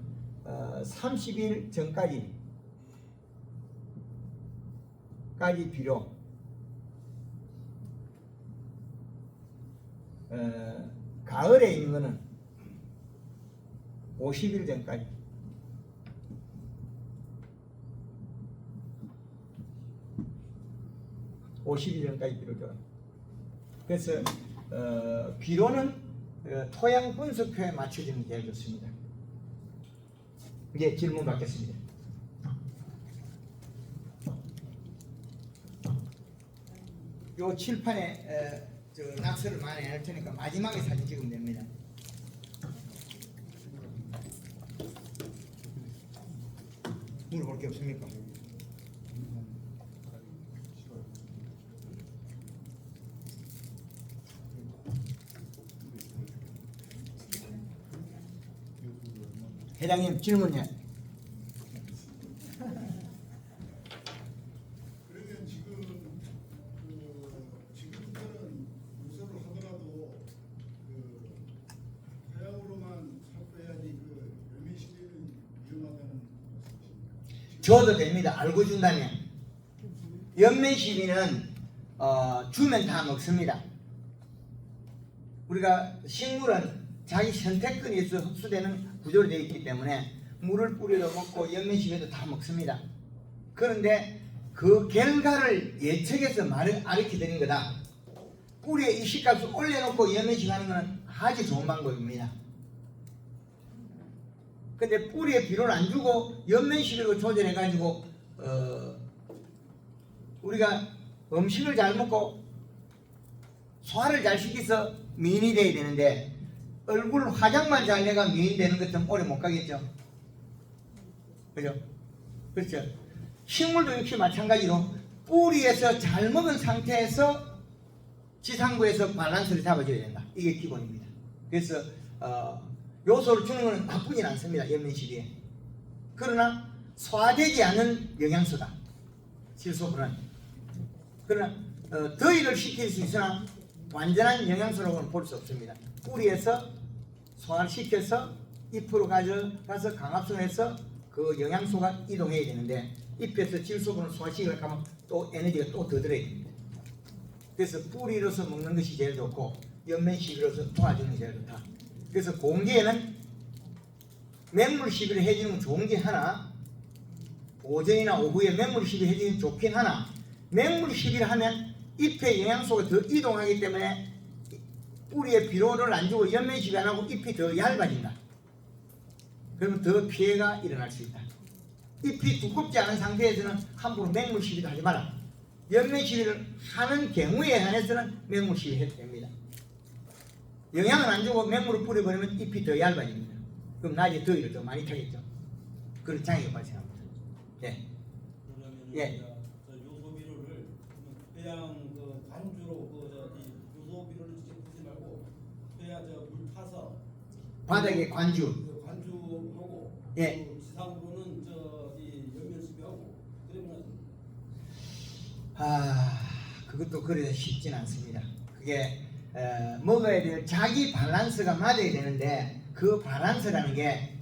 30일 전까지 필요. 가을에 있는 거는 50일 전까지. 필요죠. 그래서 비료는 토양 분석표에 맞춰지는 게 제일 좋습니다. 이제 질문 받겠습니다. 요 칠판에 낙서를 많이 해놓을 테니까 마지막에 사진 찍으면 됩니다. 물어볼 게 없습니까? 회장님 질문이요. 그러면 지금부터는 요소를 하더라도 토양으로만 살포해야지 열매시비는 위험하다는 말씀이십니까? 줘도 됩니다. 알고 준다면. 연면시비는 주면 다 먹습니다. 우리가 식물은 자기 선택권이 있어 흡수되는 구조로 되어 있기 때문에 물을 뿌려도 먹고 연면시비도 다 먹습니다. 그런데 그 결과를 예측해서 알려 드린 거다. 뿌리의 이식값을 올려놓고 연면시비 하는 것은 아주 좋은 방법입니다. 근데 뿌리에 비료를 안 주고 연면시비로 조절해 가지고 우리가 음식을 잘 먹고 소화를 잘 시켜서 미인이 돼야 되는데 얼굴 화장만 잘 내가 미인 되는 것 좀 오래 못 가겠죠. 그죠? 그렇죠. 식물도 역시 마찬가지로 뿌리에서 잘 먹은 상태에서 지상부에서 밸런스를 잡아줘야 된다. 이게 기본입니다. 그래서 요소를 주는 것은 나쁘진 않습니다. 연면시비에. 그러나 소화되지 않는 영양소다. 질소분은. 그러나 더위를 식힐 수 있으나 완전한 영양소라고는 볼 수 없습니다. 뿌리에서 소화를 시켜서 잎으로 가져가서 강압성해서 그 영양소가 이동해야 되는데 잎에서 질소분을 소화시키려고 하면 또 에너지가 또 더 들어야 됩니다. 그래서 뿌리로서 먹는 것이 제일 좋고 연면시비로서 도와주는 게 제일 좋다. 그래서 공기에는 맹물 시비를 해주는 건 좋은 게 하나, 오전이나 오후에 맹물 시비를 해주는 게 좋긴 하나, 맹물 시비를 하면 잎의 영양소가 더 이동하기 때문에 뿌리에 비료를 안 주고 연면 시비 안 하고 잎이 더 얇아진다. 그러면 더 피해가 일어날 수 있다. 잎이 두껍지 않은 상태에서는 함부로 맹물 시비도 하지 마라. 연면 시비를 하는 경우에 한해서는 맹물 시비 해도 됩니다. 영양을 안 주고 맹물을 뿌려버리면 잎이 더 얇아집니다. 그럼 낮에 더위를 더 많이 타겠죠. 그런 장애가 발생합니다. 네. 그러면 예. 저 요소 비료를 그냥 그 관주로 이 요소 비료를 직접 쓰지 말고 그냥 물 타서 바닥에 관주. 그 관주하고 예. 그 지상부는 이 연면시비하고 그러면 그것도 그래 쉽진 않습니다. 그게 먹어야 될 자기 밸런스가 맞아야 되는데 그 밸런스라는 게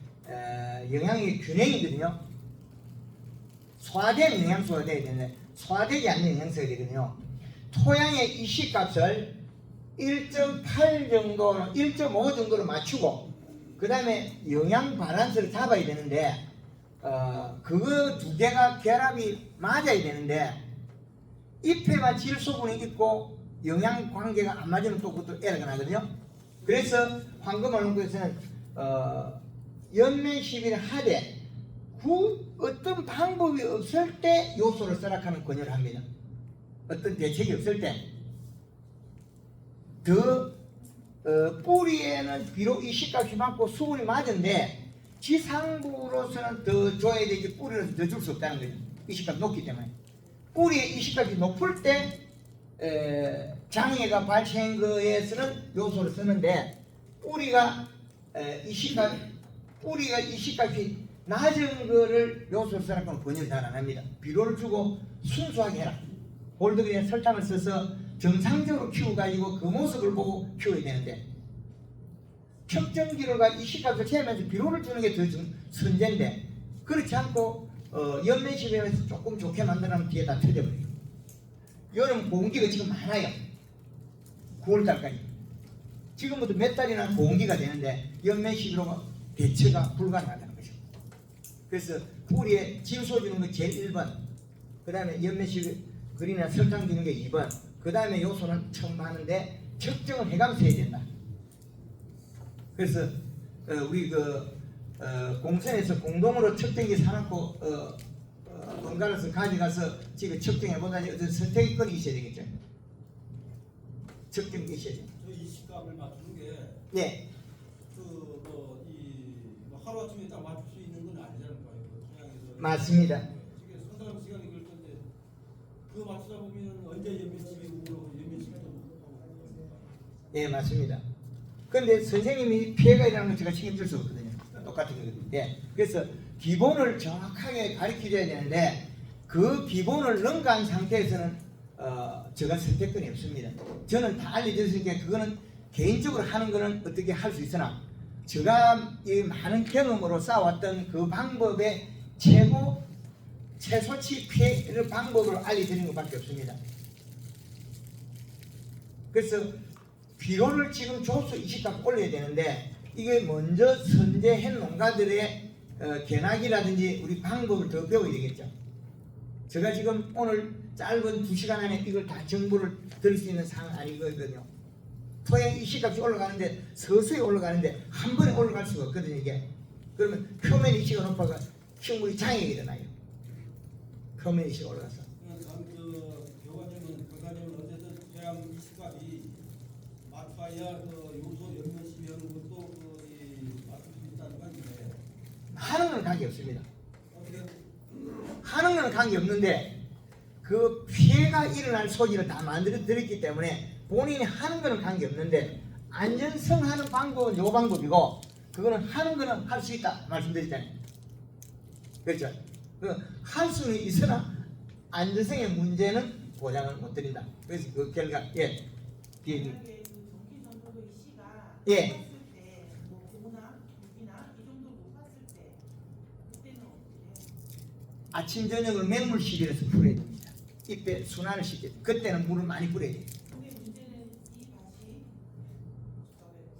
영양의 균형이거든요. 소화된 영양소가 돼야 되는데 소화되지 않는 영양소가 되거든요. 토양의 이식값을 1.8 정도는 1.5 정도로 맞추고 그 다음에 영양 밸런스를 잡아야 되는데 그거 두 개가 결합이 맞아야 되는데 잎에만 질소분이 있고 영양 관계가 안 맞으면 또 그것도 에러가 나거든요. 그래서 황금알농구에서는 연면 시비를 하되 어떤 방법이 없을 때 요소를 써라하는 권유를 합니다. 어떤 대책이 없을 때 더 뿌리에는 비록 이식값이 많고 수분이 많은데 지상부로서는 더 줘야 되지 뿌리로서 더 줄 수 없다는 거죠. 이식값이 높기 때문에 뿌리의 이식값이 높을 때 장애가 발생한 거에서는 요소를 쓰는데 뿌리가 이식값이 낮은 거를 요소를 쓰라고 권유를 잘 안 합니다. 비료를 주고 순수하게 해라. 볼드그린에 설탕을 써서 정상적으로 키워가지고 그 모습을 보고 키워야 되는데 척정기로가 이식값을 채우면서 비료를 주는 게 더 선제인데 그렇지 않고 연면시비에서 조금 좋게 만들면 뒤에 다 터져버려요. 여름 공기가 지금 많아요. 9월달까지. 지금부터 몇 달이나 공기가 되는데 연면시비로가 대처가 불가능하다는 거죠. 그래서 뿌리에 질소 주는 거 제일 1번, 그 다음에 연면시비 그린이나 설탕 주는 게 2번, 그 다음에 요소는 처음 하는데 적정을 해가면서 해야 된다. 그래서 우리 공선에서 공동으로 척정기 사놓고 번갈아서 가져가서 집에 척정해보다니 어떤 선택권이 있어야 되겠죠. 척정이 있어야죠. 저 이식값을 맞추는 게 네. 하루아침에 딱 맞출 수 있는 건 아니잖아요. 토양에서 맞습니다. 이게 상당한 시간이 걸릴 텐데 그거 맞추다 보면 언제 연면시비 우로 연면시비도 못하고 네, 맞습니다. 그런데 선생님이 피해가 일어나는 건 제가 책임질 수 없거든요. 똑같은 거거든요. 네. 그래서 기본을 정확하게 가르쳐줘야 되는데 그 기본을 능가한 상태에서는 제가 선택권이 없습니다. 저는 다 알려줬으니까 그거는 개인적으로 하는 거는 어떻게 할 수 있으나 제가 이 많은 경험으로 쌓아왔던 그 방법의 최소치 피해를 방법을 알려드리는 것밖에 없습니다. 그래서 비료를 지금 줘서 이식값 올려야 되는데 이게 먼저 선제한 농가들의 견학이라든지 우리 방법을 더 배워야 되겠죠. 제가 지금 오늘 짧은 2시간 안에 이걸 다 정보를 드릴 수 있는 상황 아니거든요. 토양 이식값이 올라가는데 서서히 올라가는데 한 번에 올라갈 수가 없거든요. 이게 그러면 표면 이식이 높아가 식물이 장애가 일어나요. 표면 이식이 올라가서 교관님은 어쨌든 토양 이식값이 맞춰야 요소 연면시비 하는 것도 맞출 수 있다는 건데 하는 건 관계 없습니다. 관계없는데 그 피해가 일어날 소지를 다 만들어 드렸기 때문에 본인이 하는 거는 관계없는데 안전성 하는 방법은 요 방법이고 그거는 하는 거는 할 수 있다 말씀드렸잖아요. 그렇죠? 할 수는 있으나 안전성의 문제는 보장을 못 드린다. 그래서 그 결과 비행기 만약에 그 전기 전도의 씨가 예. 봤을 때, 뭐 고나 육이나 이 정도 못 봤을 때 그때는 어떻게 해요? 아침 저녁을 맹물 시비에서 풀어야 됩니다. 입에 순환을 시켜. 그때는 물을 많이 뿌려야 돼요. 근데 문제는 이 밭이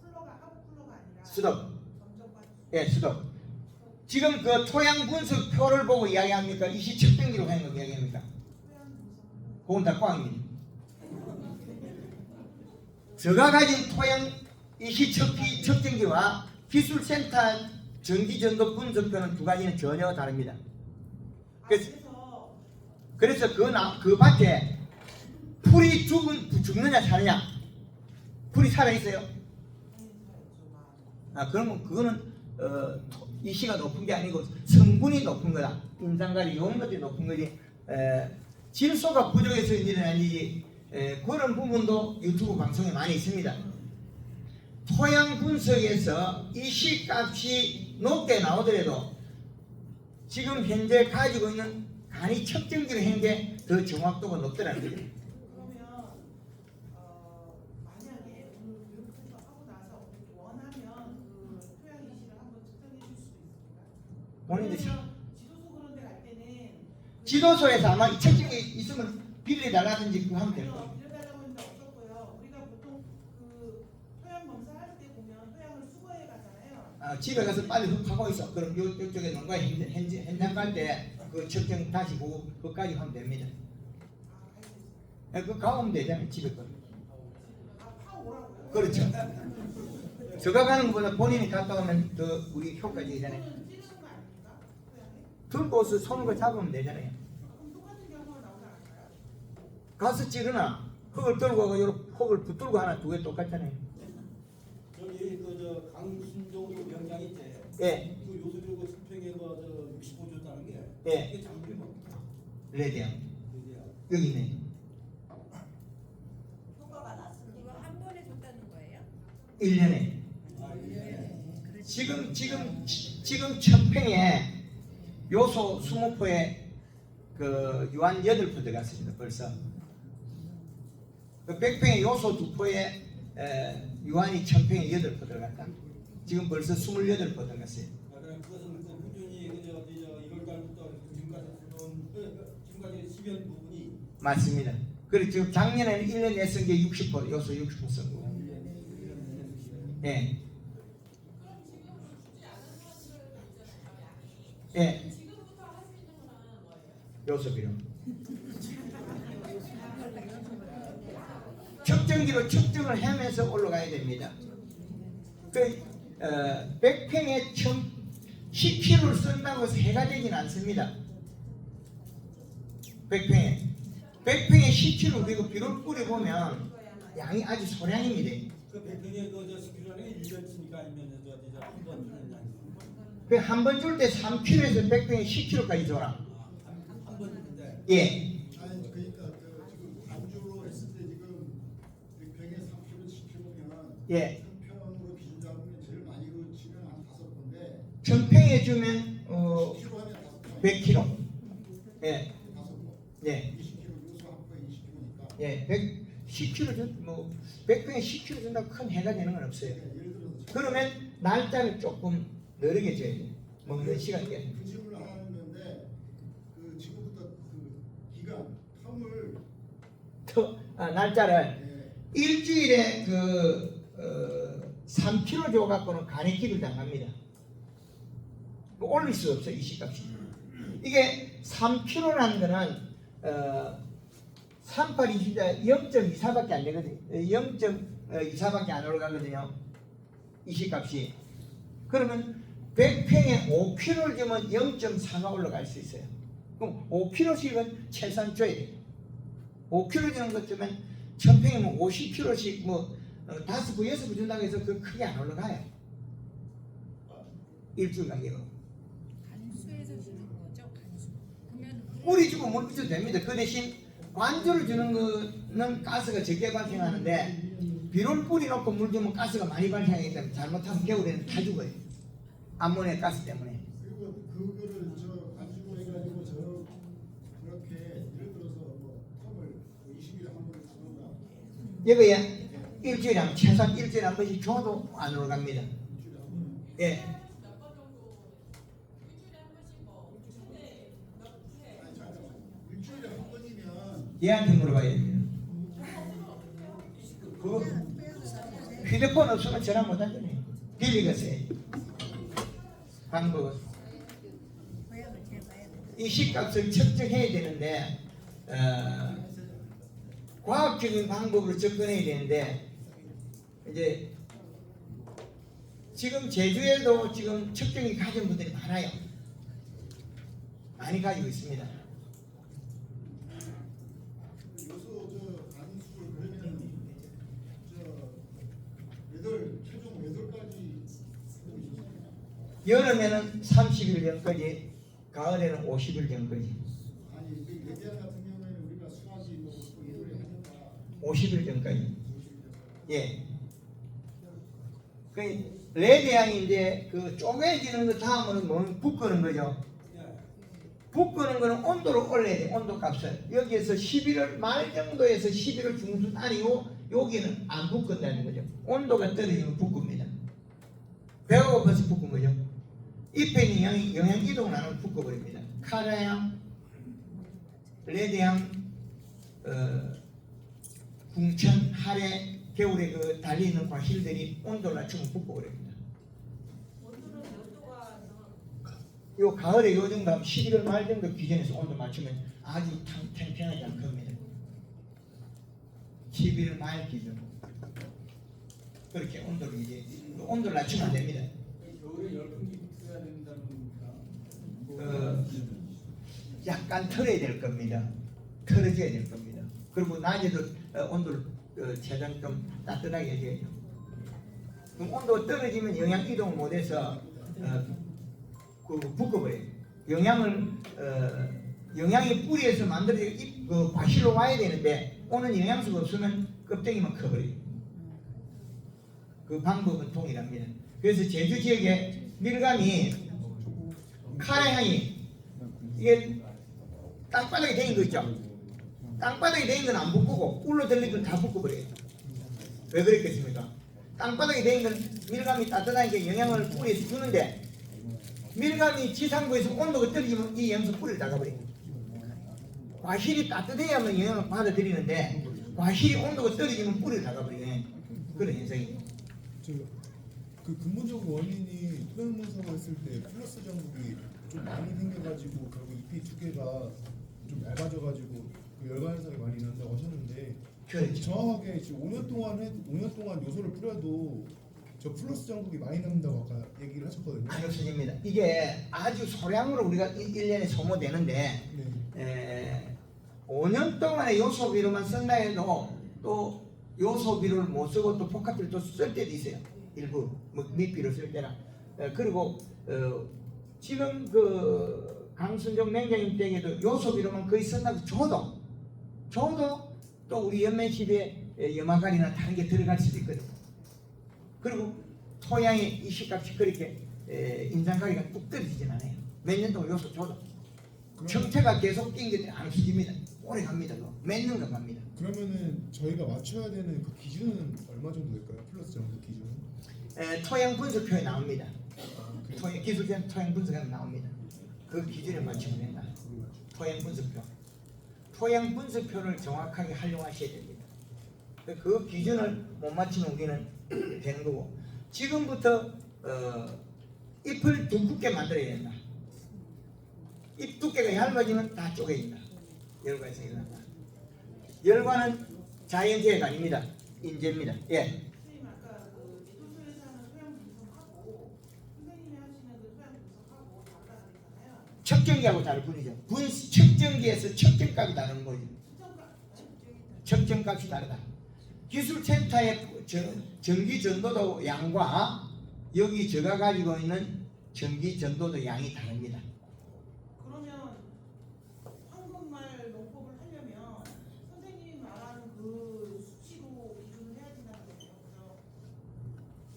쿨러가 하부 쿨러가 아니라 수돗. 점적과 예, 수도. 지금 그 토양 분석 표를 보고 이야기합니까? 이시 측정기로 하는 거 이야기합니까? 토양 분석 그건 다 꽝입니다. 제가 가진 토양 이시 측정기와 기술센터 전기전도 분석표는 두 가지는 전혀 다릅니다. 그래서 그 밭에 풀이 죽느냐 사느냐? 풀이 살아있어요? 그러면 그거는 이시가 높은 게 아니고 성분이 높은 거다. 인산가리 이런 것들이 높은 거지. 질소가 부족해서 일어난 일이지. 그런 부분도 유튜브 방송에 많이 있습니다. 토양 분석에서 이시 값이 높게 나오더라도 지금 현재 가지고 있는 간이 측정기로 한 게 더 정확도가 높더라는 거죠. 그러면 만약에 오늘 교육해서 하고 나서 원하면 그 토양 이시를 한번 측정해 줄 수도 있습니까? 본인들 지도소 그런 데 갈 때는 지도소에서 아마 이 측정기 있으면 빌려달라든지 그거 하면 될 거예요. 빌려달라고 했는데 없었고요. 우리가 보통 그 토양 검사할 때 보면 토양을 수거해 가잖아요. 집에 가서 빨리 흡하고 있어. 그럼 요쪽에 농가 현장 갈 때 그 측정 다시 보고 그까지 하면 됩니다. 그 가오면 되잖아요. 집에 거. 파오라고요? 그렇죠. 저가 가는 것보다 본인이 갔다 오면 더 우리 효과적이잖아요. 찌르는 거 아닙니까? 토양에? 들고 와서 손으로 잡으면 되잖아요. 그럼 똑같은 경우가 나오지 않을까요? 가서 찌르나 흙을 들고 가고 요렇게 흙을 붙들고 하나 두 개 똑같잖아요. 저기 그저 강순정도 명장 있지. 예. 그 요소비로 수평에 그저 65 줬다는 게 예. 이게 장비이 뭡니까? 레디야. 그게야. 여기 있네. 효과가 났습니다. 이거 한 번에 줬다는 거예요? 1년에. 지금 천평에 요소 20포에 그 유한 8포 들어갔습니다. 벌써. 그 100평에 요소 2포에 유한이 천평에 8포 들어갔다. 지금 벌써 28포 들어갔어요. 그럼 그것은 그 꾸준히 그저 1월 달부터 지금까지 10연 부분이 맞습니다. 그리고 지금 작년에는 1년 내쓴 게 60포, 요소 60포 쓴 거고. 예. 예. 요소비료. 측정기로 측정을 하면서 올라가야 됩니다. 그 100평에 10kg를 쓴다고 해서 해가 되진 않습니다. 100평에 10kg 우리가 비료를 뿌려보면 양이 아주 소량입니다. 그 백평에 그저 10kg는 1년치니까 아니면 한번 주는 양이 그 한 번 줄 때 3kg에서 100평에 10kg까지 줘라. 한 번 주는데 예. 아니 그러니까 지금 반주로 했을 때 지금 100평에 3kg, 10kg면 예. 천평으로 기준 잡으면 제일 많이 치면 한 5건데 천평에 주면 10kg 하면 5건. 100kg. 예. 5건. 예. 20kg 요소 한 포에 20kg니까. 예. 10kg 준 100평에 10kg 준다고 큰 해가 되는 건 없어요. 예를 들어서 그러면 날짜를 조금 느리게 줘야 돼요. 먹는 시간이. 그 질문을 하는 건데 그 지금부터 그 기간 텀을 날짜를 예, 일주일에 3kg 줘 갖고는 간이기를 당합니다. 올릴 수 없어 이 시값이. 이게 3kg라는 거는 3820자 0.24밖에 안 되거든요. 0.24밖에 안 올라가거든요. 이 시값이. 그러면 100평에 5kg를 주면 0.4가 올라갈 수 있어요. 그럼 5kg씩은 최소한 줘야 돼요. 5kg 주는 것 주면 1000평이면 50kg씩 5부, 6부 준다고 해서 그 크게 안 올라가요. 일주일 간격으로. 간수에서 주는 거죠, 간수. 그러면 뿌리 주고 물 붙여도 됩니다. 그 대신 관주를 주는 거는 가스가 적게 발생하는데 비료를 뿌리 놓고 물 주면 가스가 많이 발생하기 때문에 잘못하면 겨울에는 다 죽어요. 암모니아 가스 때문에. 그리고 그거를 저 관주로 해가지고 저렇게 예를 들어서 뭐 텀을 20일에 한 번을 주던가 여기에 일주일에 한 최소한 일주일에 한 번씩 줘도 안 올라갑니다. 예. 일주일에 한 번이면 얘한테 물어봐야 됩니다. 그 휴대폰 없으면 전화 못 하잖아요. 빌리겠어요. 방법은 이 시값을 측정해야 되는데 과학적인 방법으로 접근해야 되는데 이제 지금 제주에도 지금 측정기 가진 분들이 많아요. 많이 가지고 있습니다. 요소 저 단수를 그러면 최종 몇 월까지 여름에는 30일 전까지, 가을에는 50일 전까지. 아니 그 예전 같은 경우에는 우리가 수학이 뭐 1월에 하니까 50일 전까지. 예. 그 레드향이 이제 그 쪼개지는 거 다음은 뭐 붓거는 거죠. 붓거는 거는 온도를 올려야 돼. 온도 값을. 여기에서 11월 말 정도에서 11월 중순 아니고 여기는 안 붓건다는 거죠. 온도가 떨어지면 붓겁니다. 배가 고파서 붓건 거죠. 잎에 영양 이동을 안 하면 붓거버립니다. 카라향, 레드향, 궁천, 하래, 겨울에 그 달리는 과실들이 온도를 낮추면 붓거버립니다. 요 가을에 요 정도 하면 11월 말 정도 기준에서 온도 맞추면 아주 탱탱하지 않겁니다. 11월 말 기준. 그렇게 온도를 이제 온도를 낮추면 안 됩니다. 겨울에 열풍기 써야 된다는 겁니까? 약간 털어야 될 겁니다. 털어줘야 될 겁니다. 그리고 낮에도 온도를 최대한 좀 따뜻하게 해줘야죠. 그럼 온도가 떨어지면 영양 이동을 못해서 붓거버려요. 영양이 뿌리에서 만들어진 그 과실로 와야 되는데 오는 영양소가 없으면 껍데기만 커버려요. 그 방법은 동일합니다. 그래서 제주 지역에 밀감이 카레향이 이게 땅바닥에 대인 거 있죠. 땅바닥에 대인 건 안 붓고 꿀로 들린 건 다 붓고버려요. 왜 그랬겠습니까? 땅바닥에 대인 건 밀감이 따뜻하니까 영양을 뿌리에서 주는데 밀감이 지상부에서 온도가 떨어지면 이 영양소 뿌리를 닦아버려요. 과실이 따뜻해야만 영양을 받아들이는데 과실이 온도가 떨어지면 뿌리를 닦아버려요. 그런 현상이죠. 그 근본적인 원인이 토양 분석을 했을 때 플러스 전국이 좀 많이 생겨가지고 결국 잎이 두 개가 좀 얇아져가지고 그 열감 현상이 많이 난다고 하셨는데 그렇죠. 정확하게 지금 5년 동안 요소를 뿌려도 저 플러스 전국이 많이 남는다고 아까 얘기를 하셨거든요. 아니 없어집니다. 이게 아주 소량으로 우리가 1년에 소모되는데 네. 5년 동안의 요소비료만 쓴다 해도 또 요소비료를 못 쓰고 또 복합비료 또 쓸 때도 있어요. 일부 뭐 밑비료 쓸 때나 그리고 지금 그 강순정 맹장님 댁에도 요소비료만 거의 쓴다고 줘도 또 우리 연면십에 염화가리나 다른 게 들어갈 수도 있거든요. 그리고 토양의 이식값이 그렇게 인상가리가 뚝 떨어지진 않아요. 몇 년 동안 요소 줘도 정체가 계속 띵게 안 없어집니다. 오래 갑니다. 몇 년간 갑니다. 그러면은 저희가 맞춰야 되는 그 기준은 얼마 정도 될까요? 플러스 전국 기준은? 토양 분석표에 나옵니다. 그래요? 기술적 토양 분석에 나옵니다. 그 기준에 맞추면 된다. 토양 분석표. 토양 분석표를 정확하게 활용하셔야 됩니다. 그 기준을 못 맞추면 우리는 되는 거고 지금부터 잎을 두껍게 만들어야 된다. 잎 두께가 얇아지면 다 쪼개진다. 열과에서 일어난다. 열과는 자연재해가 아닙니다. 인재입니다. 예. 선생님 아까 그 제주도에서 하는 토양 분석하고 선생님이 하시는 그 토양 분석하고 다르다고 그랬잖아요. 측정기하고 다른 분이죠. 측정기에서 측정값이 다른 거죠. 측정값이 다르다. 기술센터의 전기 전도도 양과 여기 제가 가지고 있는 전기 전도도 양이 다릅니다. 그러면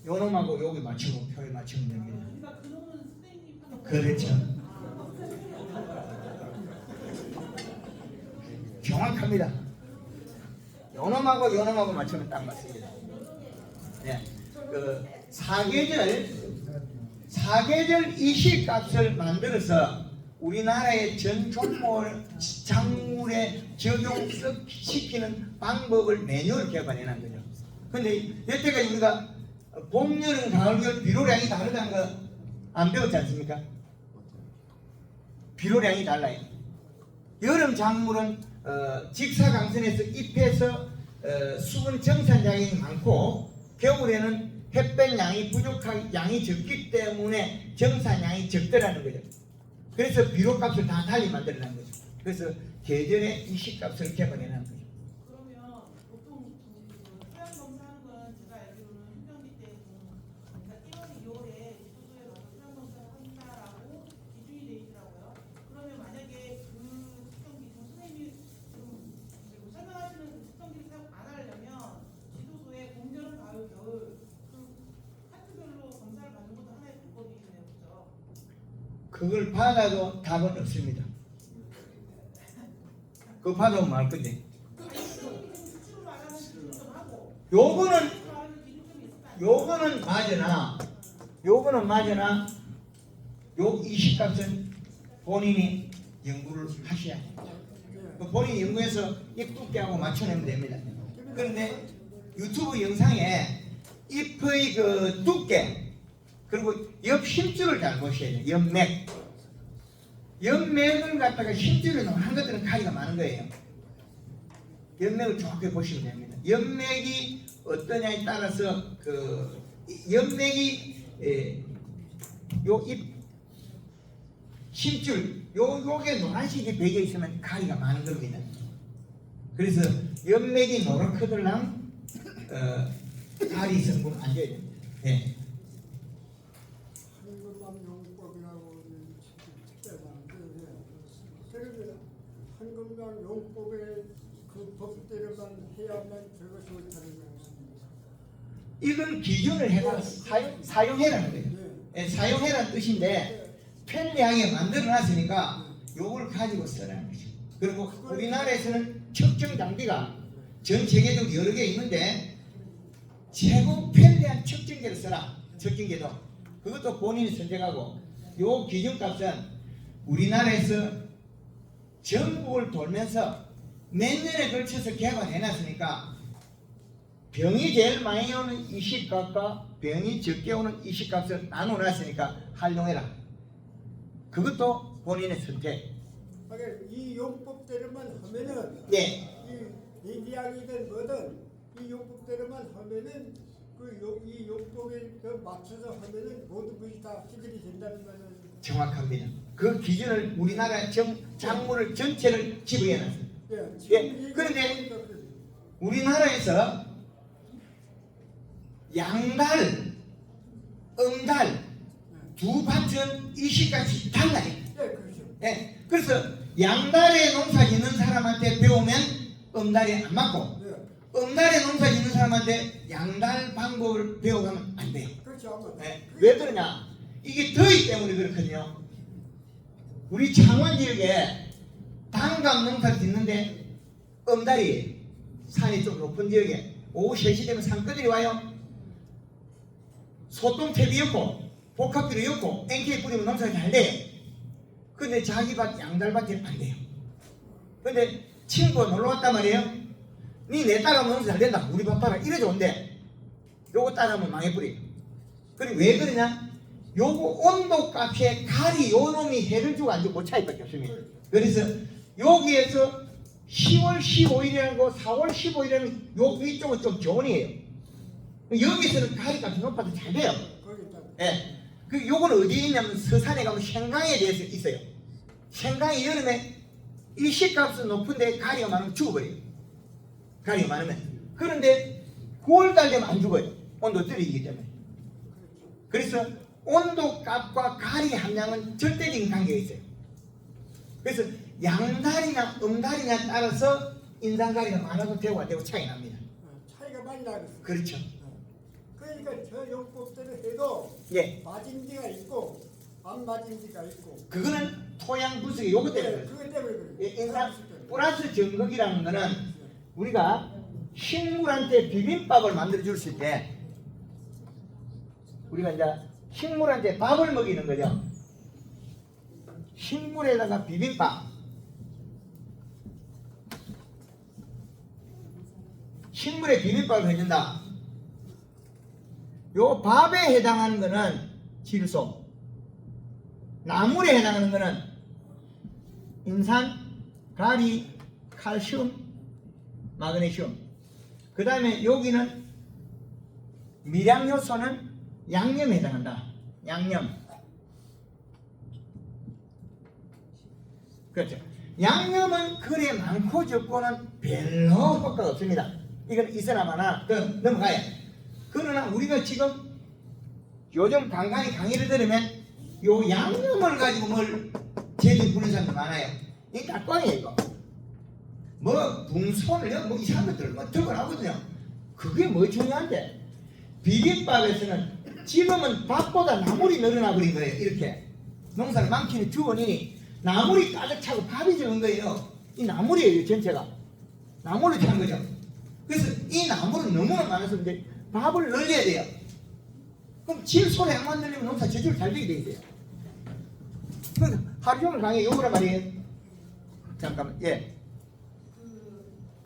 요놈하고 여기 맞추고 표에 맞추면 됩니다. 그러니까 그놈은 선생님 하는 거. 그렇죠. 정확합니다. 요놈하고 맞추면 딱 맞습니다. 네. 그 사계절 이시값을 만들어서 우리나라의 전 종목을 작물에 적용시키는 방법을 매뉴얼 개발해 놓은 거죠. 근데 여태까지 우리가 봄, 여름, 가을, 겨울 비료량이 다르다는 거 안 배웠지 않습니까? 비료량이 달라요. 여름 작물은 직사광선에서 잎에서 수분 정산량이 많고 겨울에는 햇볕 양이 적기 때문에 정산량이 적더라는 거죠. 그래서 비료값을 다 달리 만들어낸 거죠. 그래서 계절의 이시값을 개발해낸 거죠. 그러면 보통 토양 검사하는 건 제가 알기로는 현병기 때 그러니까 1월, 2월에 지도소에 가서 토양 검사를 한다라고 기준이 돼 있더라고요. 그러면 만약에 그 측정 기준 선생님이 지금 설명하시는 그 측정기를 사용 안 하려면 지도소에 봄, 여름, 가을, 겨울 그 파트별로 검사를 받는 것도 하나의 방법이네요, 그렇죠? 그걸 받아도 답은 없습니다. 그거 받아보면 알 건데. 수치로 말하는 기준 좀 하고 요거는 수치로 말하는 기준 좀 있을 거 아니에요? 요거는 맞으나 요 이시값은 본인이 연구를 하셔야 돼요. 본인이 연구해서 잎 두께하고 맞춰내면 됩니다. 그런데 유튜브 영상에 잎의 그 두께 그리고 옆 힘줄을 잘 보셔야 돼요. 옆맥을 갖다가 힘줄을 넣으면 한 것들은 가리가 많은 거예요. 옆맥을 정확히 보시면 됩니다. 옆맥이 어떠냐에 따라서 그 옆맥이 요 잎 힘줄 요게 노란색이 배겨 있으면 가리가 많은 겁니다. 그래서 옆맥이 노랗거들랑 가리 성분 안 줘야 됩니다. 네. 한금강용법이라고 책에는 한금강용법의 그 법대로만 해야만 저것이 옳다는 거예요. 이건 기준을 해라 사용해라는 거예요. 예, 사용해라는 뜻인데 편리하게 만들어놨으니까 요걸 가지고 쓰라는 거죠. 그리고 우리나라에서는 측정 장비가 전 세계적으로 여러 개 있는데 최고 편리한 측정기를 써라. 측정기도 그것도 본인이 선택하고 요 기준값은 우리나라에서 전국을 돌면서 몇 년에 걸쳐서 개발해놨으니까 병이 제일 많이 오는 이시값과 병이 적게 오는 이시값을 나눠놨으니까 활용해라. 그것도 본인의 선택. 이 용법대로만 하면은 네. 이 얘기하기든 뭐든 이 용법대로만 하면은 이 용법에 맞춰서 하면은 모든 것이 다 해결이 된다는 거는 정확합니다. 그 기준을 우리나라 작물을 전체를 지부해놨어요. 예. 그런데 우리나라에서 양달, 음달 두 밭은 이시값이 달라요. 그렇죠. 예. 그래서 양달에 농사 짓는 사람한테 배우면 음달에 안 맞고 음달에 농사 짓는 사람한테 양달 방법을 배워가면 안 돼요. 그렇죠. 예. 왜 그러냐? 이게 더위 때문에 그렇거든요. 우리 창원 지역에 단감 농사를 짓는데 음달이 산이 좀 높은 지역에 오후 3시 되면 산거들이 와요. 소똥탭이었고 복합비료였고 NK 뿌리면 농사가 잘 돼요. 근데 자기 밭 양달밭에는 안 돼요. 근데 친구가 놀러 왔단 말이에요. 니 내 따라하면 농사 잘 된다. 우리 밭 봐라. 이래 좋은데 요거 따라하면 망해버려. 그리고 왜 그러냐? 요거 온도 값에 가리 요 놈이 해를 주고 안 주고 그 차이밖에 없습니다. 그래서 여기에서 10월 15일이라고 4월 15일이라는 요 위쪽은 좀 좋은이에요. 여기서는 가리 값이 높아도 잘 돼요. 예. 그 요거는 어디에 있냐면 서산에 가면 생강에 대해서 있어요. 생강이 여름에 일시값은 높은데 가리가 많으면 죽어버려요. 가리가 많으면. 그런데 9월달 되면 안 죽어요. 온도 떨어지기 때문에. 그래서 온도 값과 가리 함량은 절대적인 관계가 있어요. 그래서 양달이나 음달이냐 따라서 인산가리가 많아도 되고 안 되고 차이 납니다. 차이가 많이 나겠어요. 그렇죠. 그러니까 그러니까 저 용법대로 해도 예, 맞은 데가 있고 안 맞은 데가 있고. 그거는 토양 부수기 요거 때문에 네, 그래요. 그것 때문에 그래요. 예, 인산 플러스 정극이라는 거는 우리가 식물한테 비빔밥을 만들어 줬을 때 우리가 이제 식물한테 밥을 먹이는 거죠. 식물에다가 비빔밥. 식물에 비빔밥을 해준다. 요 밥에 해당하는 거는 질소. 나물에 해당하는 거는 인산, 가리, 칼슘, 마그네슘. 그 다음에 여기는 미량 요소는 양념에 해당한다. 양념. 그렇죠. 양념은 그래 많고 적고는 별로 효과가 없습니다. 이건 있으나마나 넘어가요. 그러나 우리가 지금 요즘 간간히 강의를 들으면 요 양념을 가지고 뭘 제대로 부르는 사람들 많아요. 이게 깍꽝이에요 이거. 뭐 붕손을 뭐 이상한 것들을 뭐 들고 나오거든요. 그게 뭐 중요한데 비빔밥에서는 지금은 밥보다 나물이 늘어나 버린 거예요. 이렇게 농사를 많기는 주원이 나물이 가득 차고 밥이 적은 거예요. 이 나물이에요 전체가. 나물을 찬 거죠. 그래서 이 나물은 너무나 많아서 이제 밥을 늘려야 돼요. 그럼 질소를 약만 늘리면 농사 제대로 잘 되게 돼 있어요. 그래서 하루 종일 강의 요거란 말이에요. 잠깐만, 예.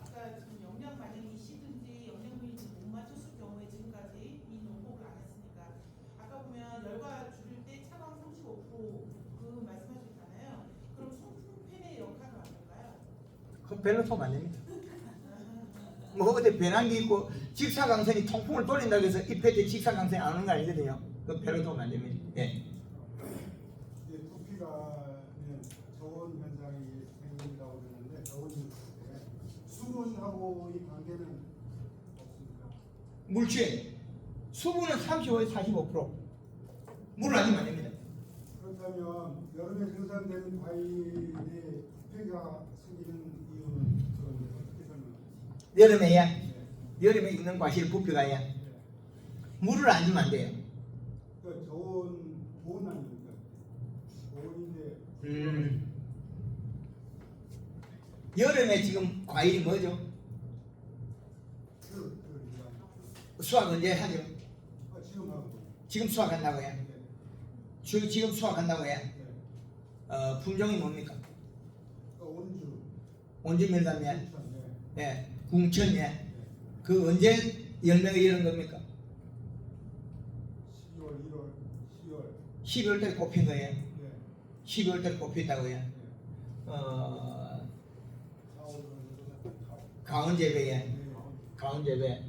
아까 지금 영양 반응이 시든지 영양 분인지 못 맞췄을 경우에 지금까지 이 농법을 안 했으니까 아까 보면 열과 줄일 때 차광 35%그 말씀하셨잖아요. 그럼 송풍팬의 역할은 어떨까요? 그 별로 소금 안 됩니다. 뭐 어디 배낭기 있고 직사광선이 통풍을 돌린다고 해서 잎에 직사광선이 안 오는 거 아니거든요. 그 별로 소금 안 됩니다. 예. 이제 부피가 저온 현상이 생긴다고 그러는데 저온 현상인데 수분하고의 관계는 없습니까? 물질 수분은 35에서 45%. 물을 안 주면 안 됩니다. 그렇다면 여름에 생산되는 과일에 부피가 생기는 이유는 그런데 어떻게 설명하세요? 여름에야 여름에 있는 과실 부피가야 물을 안 주면 안 돼요. 그러니까 좋은 아닙니까? 좋은데 여름에 지금 과일이 뭐죠? 수확 언제 하죠? 지금 하고 지금 수확한다고요? 지금 수확한다고요? 품종이 뭡니까? 온주 온주 밀감이야? 네. 예, 궁천이야? 그 언제 열매가 이런 겁니까? 10월, 1월, 10월 12월 달에 꼽힌 거예요? 네. 12월 달에 꼽혔다고요? 가온재배에 가온재배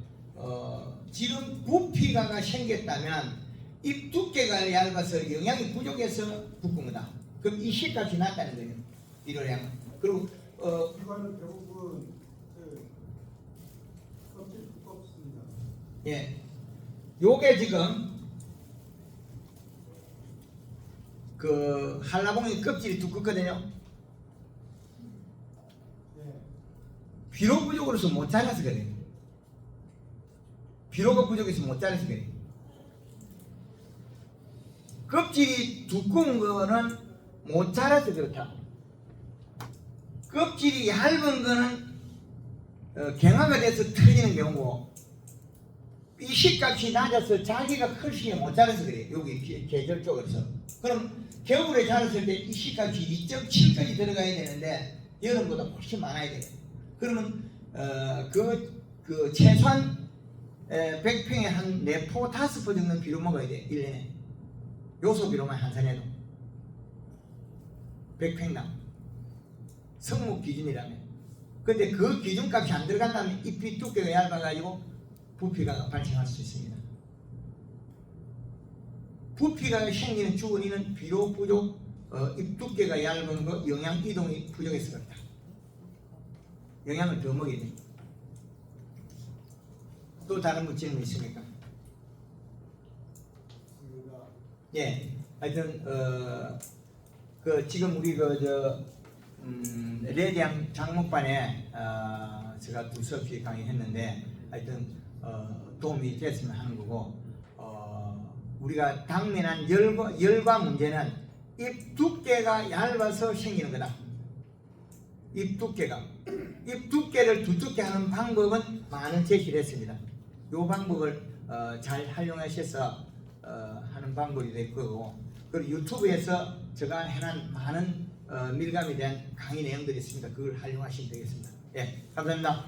지금 부피가가 생겼다면 잎 두께가 얇아서 영양이 부족해서 붓은 거다. 그럼 이 씨값이 낮다는 거예요. 1월 양. 그리고 이거는 대부분 껍질 두껍습니다. 예, 요게 지금 그 한라봉이 껍질이 두껍거든요. 네. 비료 부족으로서 못 자라서 그래요. 비료가 부족해서 못 자라서 그래요. 껍질이 두꺼운 거는 못 자라서 그렇다. 껍질이 얇은 거는 경화가 돼서 터지는 경우고 이 씨값이 낮아서 자기가 클 시기에 못 자라서 그래요. 여기 계절 쪽에서. 그럼 겨울에 자랐을 때 이 씨값이 2.7까지 들어가야 되는데 여름보다 훨씬 많아야 돼요. 그러면 그 최소한 100평에 한 4포 5포 정도 비료 먹어야 돼요. 1년에. 요소 비료만 한산해도 100평당 성목 기준이라면. 근데 그 기준값이 안 들어간다면 잎이 두께가 얇아가지고 부피가 발생할 수 있습니다. 부피가 생기는 주원인은 비료 부족, 잎 두께가 얇은 거, 영양 이동이 부족해서 그렇다. 영양을 더 먹여야 됩니다. 또 다른 뭐 질문 있습니까? 예, 하여튼 그 지금 우리 레디앙 장목반에 제가 두 수업씩 강의했는데 하여튼 도움이 됐으면 하는 거고 우리가 당면한 열과 문제는 잎 두께가 얇아서 생기는 거다. 잎 두께를 두껍게 하는 방법은 많은 제시를 했습니다. 이 방법을 잘 활용하셔서 하는 방법이 될 거고, 그리고 유튜브에서 제가 해놓은 많은 밀감에 대한 강의 내용들이 있습니다. 그걸 활용하시면 되겠습니다. 예, 감사합니다.